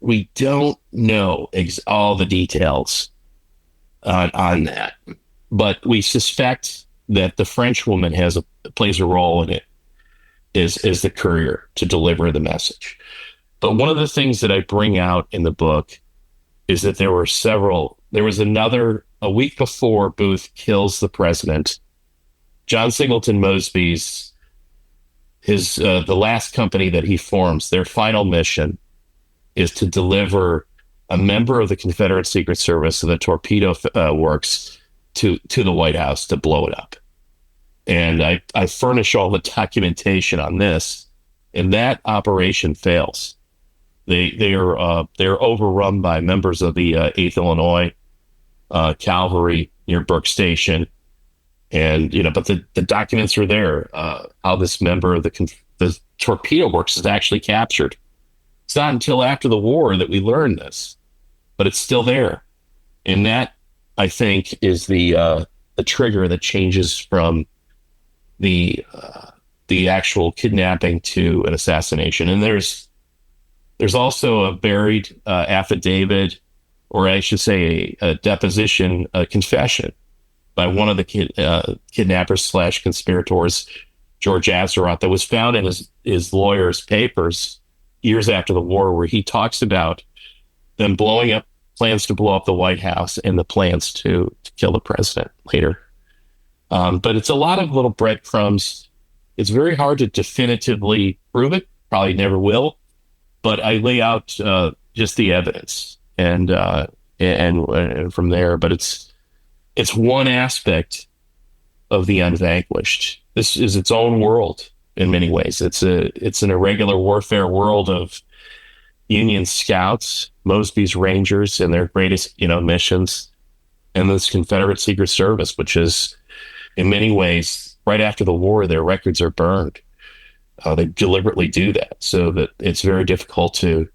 we don't know all the details on that, but we suspect that the French woman plays a role in it, is the courier to deliver the message. But one of the things that I bring out in the book is that there was a week before Booth kills the president, John Singleton Mosby's, the last company that he forms, their final mission is to deliver a member of the Confederate Secret Service of the torpedo works to the White House to blow it up. And I furnish all the documentation on this, and that operation fails. They're overrun by members of the 8th Illinois Cavalry near Burke Station. And, but the documents are there, how this member of the torpedo works is actually captured. It's not until after the war that we learn this, but it's still there. And that, I think, is the trigger that changes from the actual kidnapping to an assassination. And there's also a buried affidavit, or I should say a deposition, a confession by one of the kidnappers / conspirators, George Azeroth, that was found in his lawyer's papers years after the war, where he talks about them plans to blow up the White House and the plans to kill the president later. But it's a lot of little breadcrumbs. It's very hard to definitively prove it, probably never will, but I lay out just the evidence and from there. But it's one aspect of the Unvanquished. This is its own world in many ways. It's an irregular warfare world of Union Scouts, Mosby's Rangers, and their greatest missions, and this Confederate Secret Service, which is in many ways right after the war, their records are burned. They deliberately do that so that it's very difficult you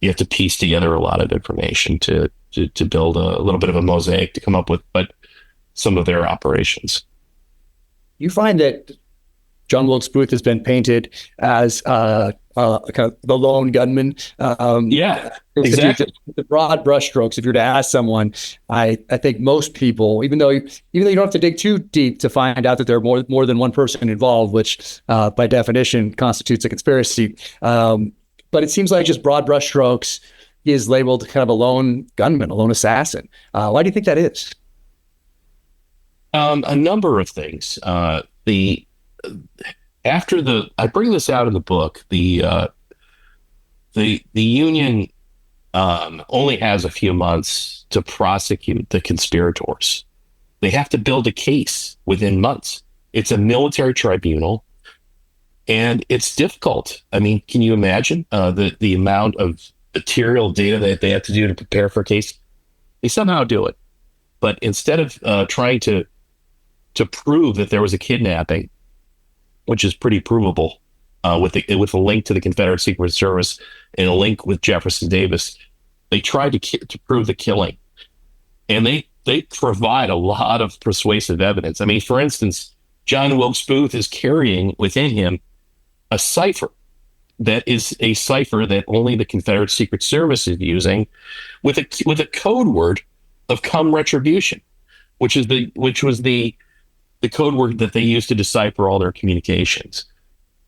have to piece together a lot of information to build a little bit of a mosaic to come up with, but some of their operations. You find that John Wilkes Booth has been painted as kind of the lone gunman. Yeah, exactly. The broad brushstrokes. If you're to ask someone, I think most people, even though you don't have to dig too deep to find out that there are more than one person involved, which by definition constitutes a conspiracy. But it seems like just broad brushstrokes, he is labeled kind of a lone gunman, a lone assassin. Why do you think that is? A number of things. I bring this out in the book. The Union only has a few months to prosecute the conspirators. They have to build a case within months. It's a military tribunal, and it's difficult. I mean, can you imagine the amount of material data that they have to do to prepare for a case? They somehow do it, but instead of trying to prove that there was a kidnapping, which is pretty provable, with a link to the Confederate Secret Service and a link with Jefferson Davis, they tried to prove the killing, and they provide a lot of persuasive evidence. I mean, for instance, John Wilkes Booth is carrying within him a cipher that is a cipher that only the Confederate Secret Service is using, with a code word of "come retribution," which was the code word that they used to decipher all their communications.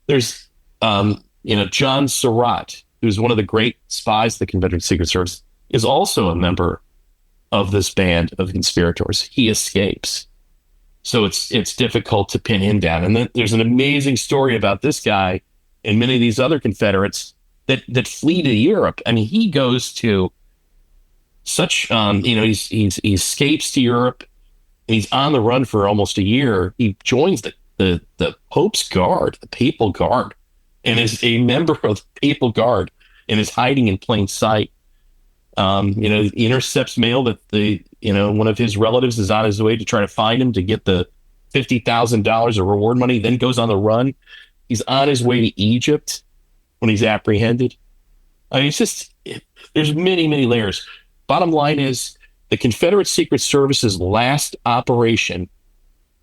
There's John Surratt, who's one of the great spies of the Confederate Secret Service, is also a member of this band of conspirators. He escapes. So it's difficult to pin him down. And then there's an amazing story about this guy and many of these other Confederates that flee to Europe. I mean, he goes to such, he escapes to Europe, and he's on the run for almost a year. He joins the Pope's Guard, the Papal Guard, and is a member of the Papal Guard and is hiding in plain sight. He intercepts mail that one of his relatives is on his way to try to find him to get the $50,000 of reward money, then goes on the run. He's on his way to Egypt when he's apprehended. I mean, there's many, many layers. Bottom line is, the Confederate Secret Service's last operation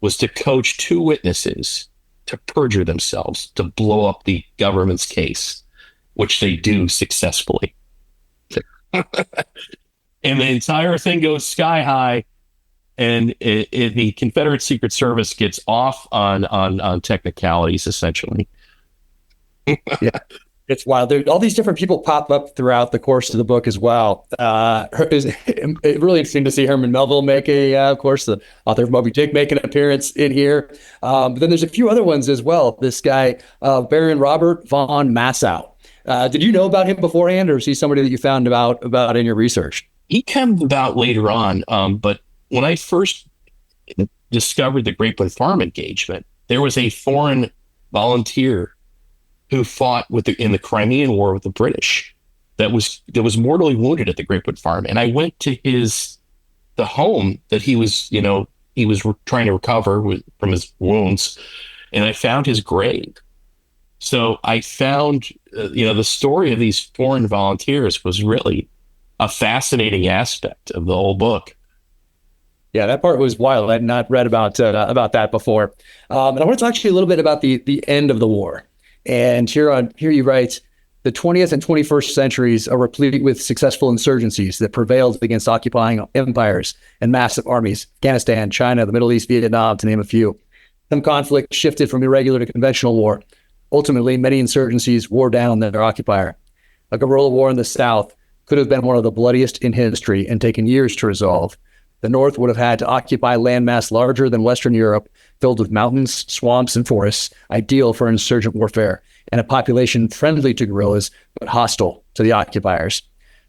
was to coach two witnesses to perjure themselves, to blow up the government's case, which they do successfully. And the entire thing goes sky high, and the Confederate Secret Service gets off on technicalities, essentially. Yeah, it's wild. All these different people pop up throughout the course of the book as well. It's really interesting to see Herman Melville make of course, the author of Moby Dick, make an appearance in here. But then there's a few other ones as well. This guy, Baron Robert von Massow. Did you know about him beforehand, or is he somebody that you found about in your research? He came about later on, but when I first discovered the Great Wood Farm engagement, there was a foreign volunteer who fought in the Crimean War with the British that was mortally wounded at the Great Wood Farm, and I went to the home that he was trying to recover from his wounds, and I found his grave. So I found the story of these foreign volunteers was really a fascinating aspect of the whole book. Yeah, that part was wild. I had not read about that before. And I want to talk to you a little bit about the end of the war. And here you write, the 20th and 21st centuries are replete with successful insurgencies that prevailed against occupying empires and massive armies, Afghanistan, China, the Middle East, Vietnam, to name a few. Some conflict shifted from irregular to conventional war. Ultimately, many insurgencies wore down their occupier. A guerrilla war in the South could have been one of the bloodiest in history and taken years to resolve. The North would have had to occupy landmass larger than Western Europe, filled with mountains, swamps, and forests, ideal for insurgent warfare, and a population friendly to guerrillas, but hostile to the occupiers.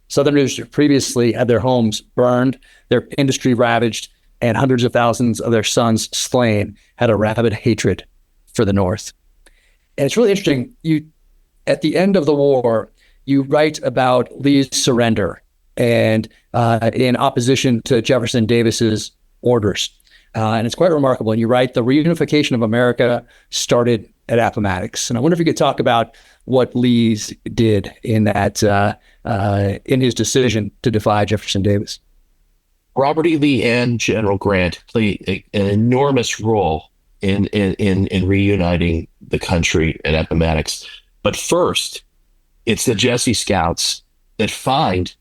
Southerners previously had their homes burned, their industry ravaged, and hundreds of thousands of their sons slain, had a rabid hatred for the North. And it's really interesting. At the end of the war, you write about Lee's surrender and in opposition to Jefferson Davis's orders. And it's quite remarkable. And you write, the reunification of America started at Appomattox. And I wonder if you could talk about what Lee did in that, in his decision to defy Jefferson Davis. Robert E. Lee and General Grant played an enormous role in reuniting the country at Appomattox. But first, it's the Jessie Scouts that find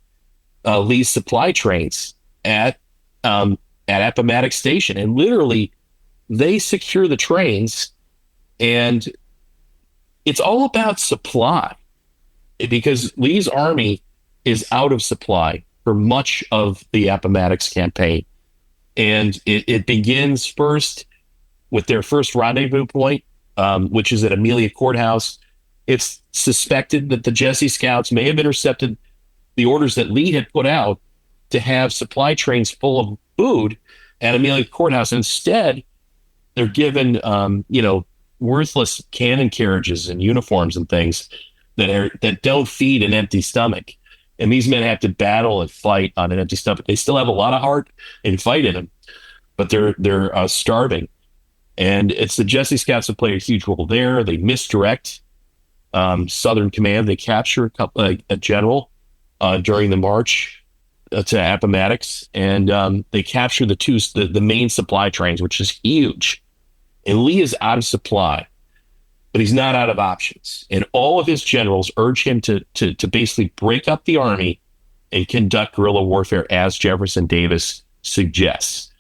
Lee's supply trains at Appomattox Station, and literally they secure the trains, and it's all about supply because Lee's army is out of supply for much of the Appomattox campaign. And it begins first with their first rendezvous point, which is at Amelia Courthouse. It's suspected that the Jessie Scouts may have intercepted the orders that Lee had put out to have supply trains full of food at Amelia Courthouse. Instead, they're given, worthless cannon carriages and uniforms and things that don't feed an empty stomach. And these men have to battle and fight on an empty stomach. They still have a lot of heart and fight in them, but they're starving. And it's the Jessie Scouts that play a huge role there. They misdirect Southern Command. They capture a general during the march to Appomattox, and they capture the main supply trains, which is huge. And Lee is out of supply, but he's not out of options. And all of his generals urge him to basically break up the army and conduct guerrilla warfare as Jefferson Davis suggests.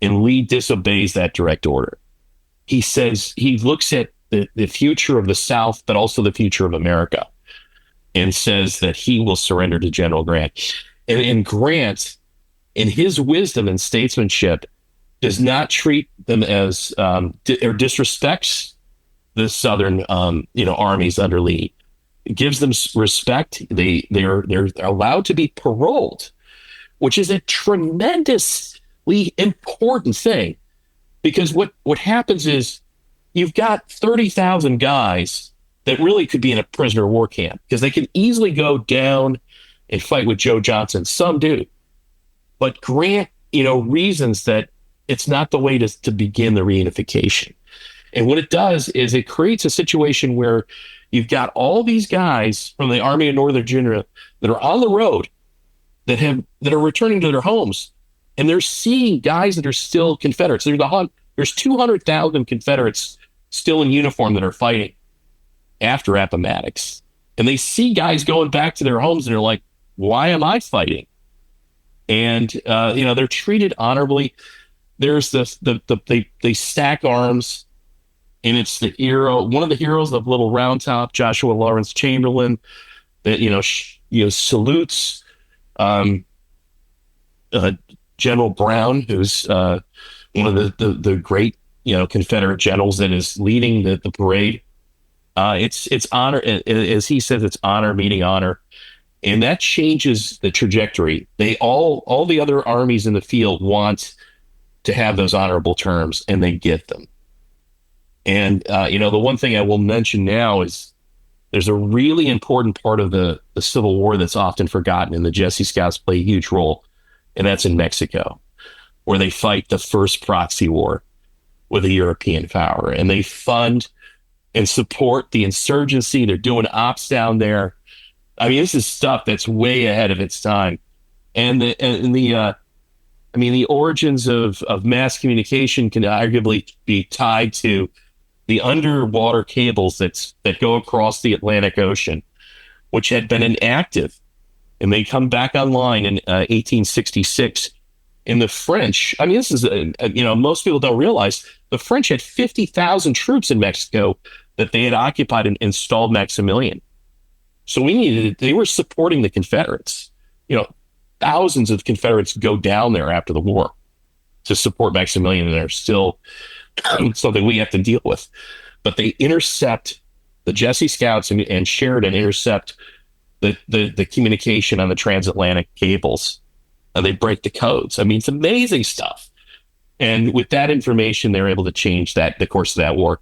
And Lee disobeys that direct order. He says he looks at the future of the South, but also the future of America, and says that he will surrender to General Grant. And Grant, in his wisdom and statesmanship, does not treat them as or disrespects the Southern armies under Lee. It gives them respect. They're allowed to be paroled, which is a tremendously important thing, because what happens is you've got 30,000 guys that really could be in a prisoner of war camp because they can easily go down and fight with Joe Johnson. Some do, but Grant, reasons that it's not the way to begin the reunification. And what it does is it creates a situation where you've got all these guys from the Army of Northern Virginia that are on the road that are returning to their homes, and they're seeing guys that are still Confederates. There's 200,000 Confederates still in uniform that are fighting after Appomattox, and they see guys going back to their homes, and they're like, "Why am I fighting?" And they're treated honorably. There's they stack arms, and it's one of the heroes of Little Round Top, Joshua Lawrence Chamberlain, that salutes General Brown, who's one of the great Confederate generals that is leading the parade. It's honor, as he says, it's honor meeting honor, and that changes the trajectory. All the other armies in the field want to have those honorable terms, and they get them. And the one thing I will mention now is there's a really important part of the Civil War that's often forgotten, and the Jessie Scouts play a huge role, and that's in Mexico, where they fight the first proxy war with a European power, and they fund and support the insurgency. They're doing ops down there. I mean, this is stuff that's way ahead of its time. And the origins of mass communication can arguably be tied to the underwater cables that go across the Atlantic Ocean, which had been inactive, and they come back online in 1866. And the French, I mean, this is most people don't realize the French had 50,000 troops in Mexico that they had occupied and installed Maximilian. So they were supporting the Confederates. Thousands of Confederates go down there after the war to support Maximilian, and they're still something we have to deal with. But they intercept the Jessie Scouts and Sheridan intercept the communication on the transatlantic cables, and they break the codes. I mean, it's amazing stuff. And with that information, they're able to change the course of that war.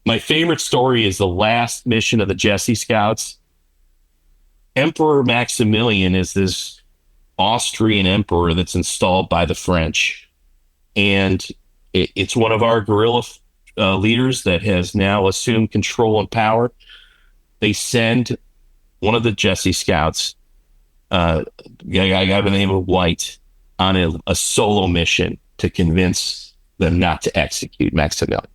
My favorite story is the last mission of the Jessie Scouts. Emperor Maximilian is this Austrian emperor that's installed by the French. And it's one of our guerrilla leaders that has now assumed control and power. They send one of the Jessie Scouts, a guy by the name of White, on a solo mission to convince them not to execute Maximilian.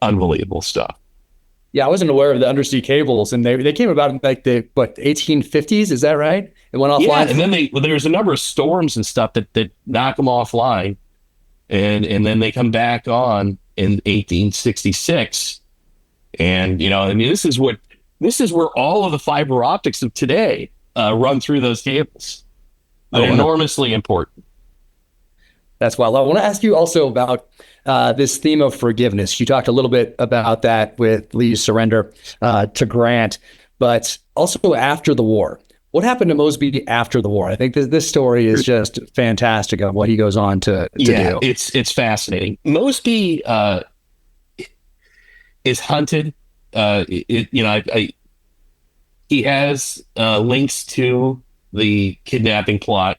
Unbelievable stuff. Yeah, I wasn't aware of the undersea cables, and they came about in like the 1850s. Is that right? It went offline. Yeah, and then there's a number of storms and stuff that knock them offline, and then they come back on in 1866, and I mean this is where all of the fiber optics of today run through those cables. They're enormously important. That's wild. I want to ask you also about this theme of forgiveness. You talked a little bit about that with Lee's surrender to Grant, but also after the war. What happened to Mosby after the war? I think this story is just fantastic of what he goes on to do. It's fascinating. Mosby is hunted. He has links to the kidnapping plot.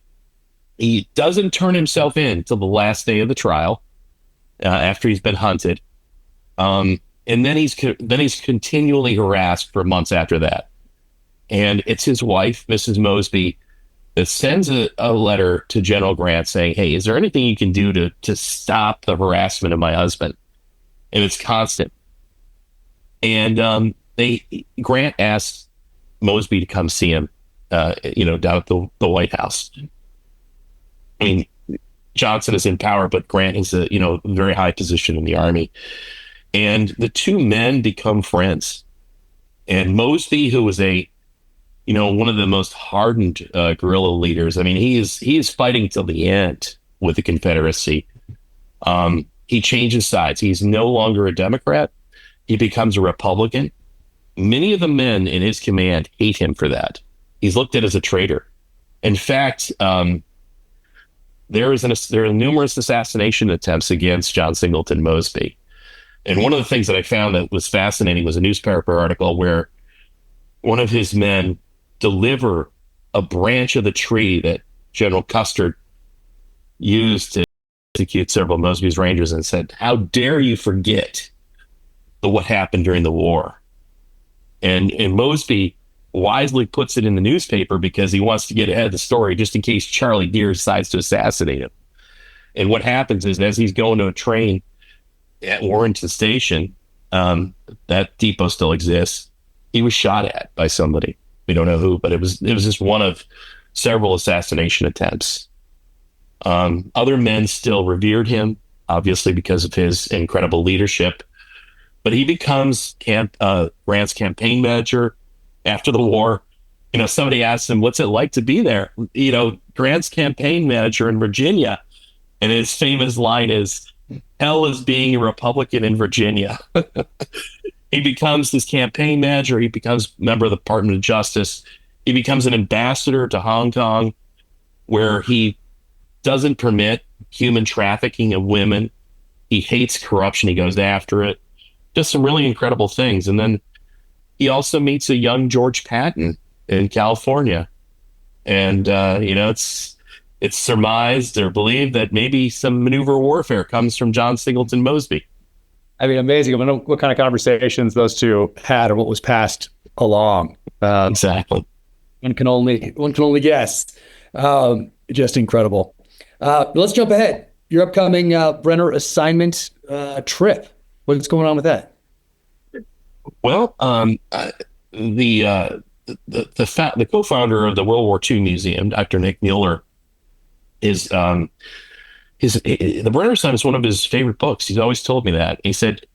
He doesn't turn himself in till the last day of the trial, after he's been hunted, and then he's continually harassed for months after that. And it's his wife, Mrs. Mosby, that sends a letter to General Grant saying, "Hey, is there anything you can do to stop the harassment of my husband?" And it's constant. And Grant asks Mosby to come see him, down at the White House. I mean, Johnson is in power, but Grant is a very high position in the army, and the two men become friends. And Mosby, who was one of the most hardened guerrilla leaders, I mean, he is fighting till the end with the Confederacy. He changes sides. He's no longer a Democrat. He becomes a Republican. Many of the men in his command hate him for that. He's looked at as a traitor. In fact, there are numerous assassination attempts against John Singleton Mosby. And one of the things that I found that was fascinating was a newspaper article where one of his men deliver a branch of the tree that General Custer used to execute several of Mosby's Rangers, and said, "How dare you forget what happened during the war?" And Mosby wisely puts it in the newspaper because he wants to get ahead of the story just in case Charlie Deere decides to assassinate him. And what happens is, as he's going to a train at Warrenton Station, that depot still exists, he was shot at by somebody. We don't know who, but it was just one of several assassination attempts. Other men still revered him, obviously because of his incredible leadership, but he becomes Grant's campaign manager after the war. Somebody asked him, "What's it like to be there?" Grant's campaign manager in Virginia, and his famous line is, "Hell is being a Republican in Virginia." He becomes his campaign manager. He becomes a member of the Department of Justice. He becomes an ambassador to Hong Kong, where he doesn't permit human trafficking of women. He hates corruption. He goes after it. Just some really incredible things. And then he also meets a young George Patton in California. And, it's surmised or believed that maybe some maneuver warfare comes from John Singleton Mosby. I mean, amazing. I don't know what kind of conversations those two had or what was passed along. Exactly. One can only guess. Just incredible. Let's jump ahead. Your upcoming Brenner assignment trip. What's going on with that? Well, the co-founder of the World War II Museum, Dr. Nick Mueller, is the Brenner Assignment is one of his favorite books. He's always told me that. He said,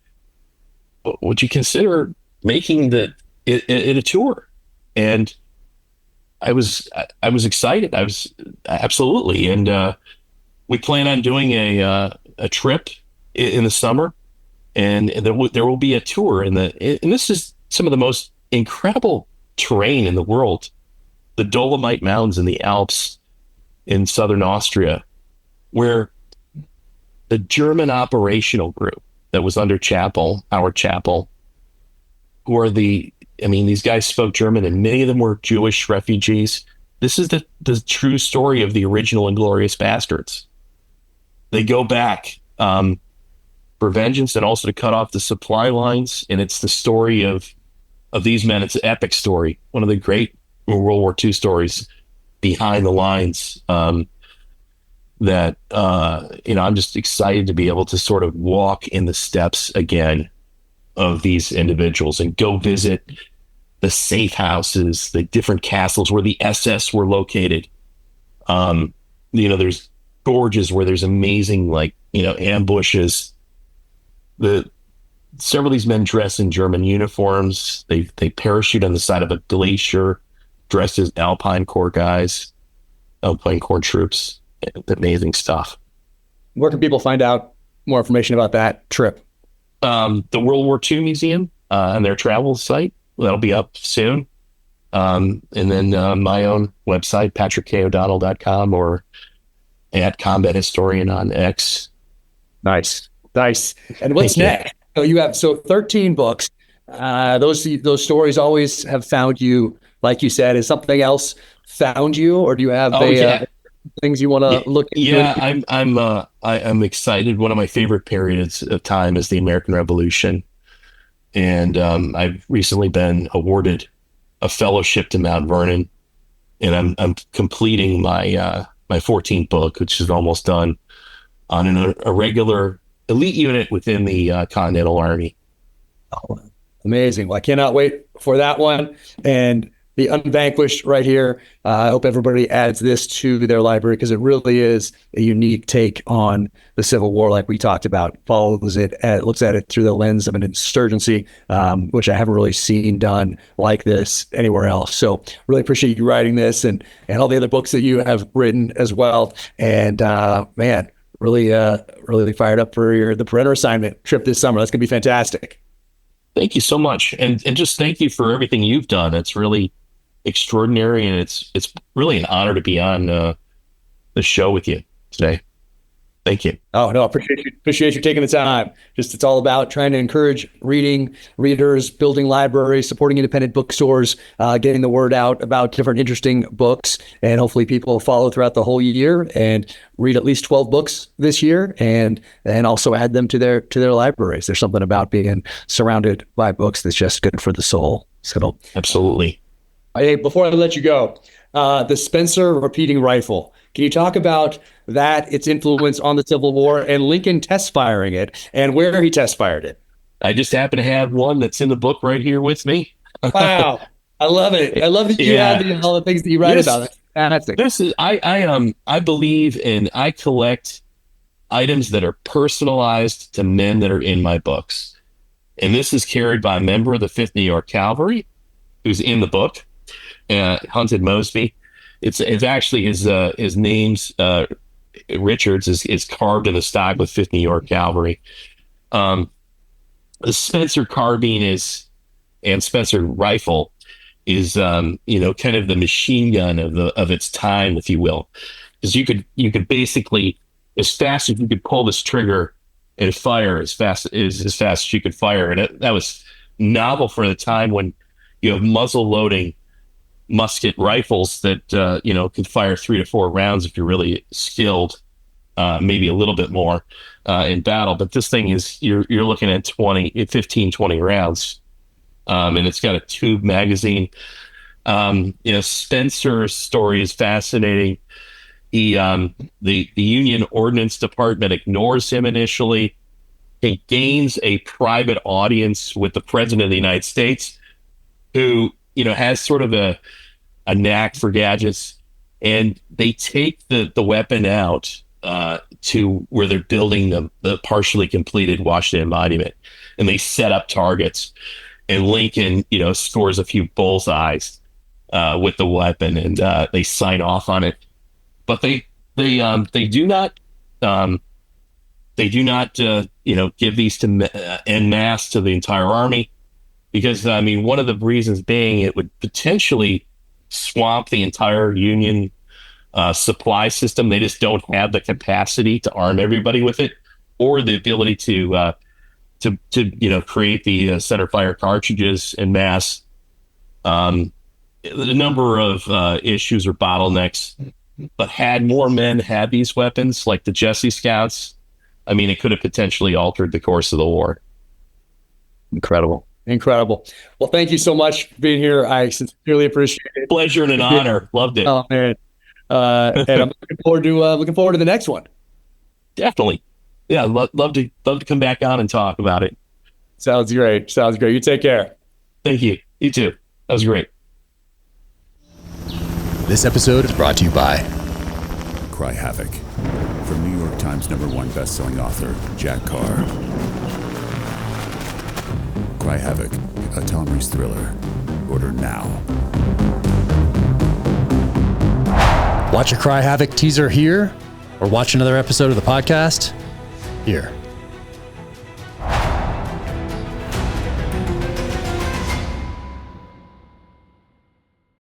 "Would you consider making it a tour?" And I was excited. I was absolutely, and we plan on doing a trip in the summer, and there will be a tour and this is some of the most incredible terrain in the world, the Dolomite Mountains in the Alps in southern Austria, where the German operational group that was under Howard Chappell, these guys spoke German, and many of them were Jewish refugees. This is the true story of the original Inglourious Bastards. They go back for vengeance and also to cut off the supply lines, and it's the story of these men. It's an epic story, one of the great World War II stories behind the lines. that, I'm just excited to be able to sort of walk in the steps again of these individuals and go visit the safe houses, the different castles where the SS were located. There's gorges where there's amazing, ambushes. Several of these men dress in German uniforms. They parachute on the side of a glacier, dressed as Alpine Corps guys, Alpine Corps troops. Amazing stuff. Where can people find out more information about that trip? The World War II Museum on their travel site. That'll be up soon. And then my own website, patrickkodonnell.com, or at Combat Historian on X. Nice. And what's next? So you have 13 books. Those stories always have found you, like you said. Is something else found you, or do you have things you want to look into? Yeah, I'm excited. One of my favorite periods of time is the American Revolution, and I've recently been awarded a fellowship to Mount Vernon, and I'm completing my 14th book, which is almost done, on an irregular elite unit within the Continental Army. Oh, amazing. Well, I cannot wait for that one. And the Unvanquished right here. I hope everybody adds this to their library, because it really is a unique take on the Civil War, like we talked about. Looks at it through the lens of an insurgency, which I haven't really seen done like this anywhere else. So really appreciate you writing this and all the other books that you have written as well. And man, really fired up for the Perimeter assignment trip this summer. That's going to be fantastic. Thank you so much. And just thank you for everything you've done. It's really extraordinary, and it's really an honor to be on the show with you today. Thank you. Oh, no, appreciate you taking the time. It's all about trying to encourage readers, building libraries, supporting independent bookstores, getting the word out about different interesting books, and hopefully people follow throughout the whole year and read at least 12 books this year, and also add them to their libraries. There's something about being surrounded by books that's just good for the soul. So absolutely. Hey, before I let you go, the Spencer repeating rifle. Can you talk about that, its influence on the Civil War, and Lincoln test firing it, and where he test fired it? I just happen to have one that's in the book right here with me. Wow, I love it. I love that you have all the things that you write about. Fantastic. This is I believe in. I collect items that are personalized to men that are in my books, and this is carried by a member of the 5th New York Cavalry, who's in the book. Hunted Mosby. It's actually his name's Richards is carved in the stock with 5th New York Cavalry. The Spencer carbine and Spencer rifle is kind of the machine gun of its time, if you will, because you could basically, as fast as you could pull this trigger and fire as fast as you could fire, and that was novel for the time when you have muzzle loading musket rifles that could fire 3 to 4 rounds if you're really skilled, maybe a little bit more in battle. But this thing is you're looking at 15, 20 rounds, and it's got a tube magazine. Spencer's story is fascinating. The Union Ordnance Department ignores him initially. He gains a private audience with the President of the United States, who has sort of a knack for gadgets, and they take the weapon out to where they're building the partially completed Washington Monument, and they set up targets, and Lincoln scores a few bullseyes with the weapon, and they sign off on it, but they do not give these to en masse to the entire army. Because, one of the reasons being it would potentially swamp the entire Union supply system. They just don't have the capacity to arm everybody with it, or the ability to create the center fire cartridges en masse. The number of issues or bottlenecks, but had more men had these weapons, like the Jessie Scouts, it could have potentially altered the course of the war. Incredible. Well, thank you so much for being here. I sincerely appreciate it. Pleasure and an honor. Loved it. Oh, man. And I'm looking forward to the next one. Definitely. Yeah, love to come back on and talk about it. Sounds great. You take care. Thank you. You too. That was great. This episode is brought to you by Cry Havoc. From New York Times #1 bestselling author Jack Carr. Cry Havoc, a Tom Reese thriller. Order now. Watch a Cry Havoc teaser here, or watch another episode of the podcast here.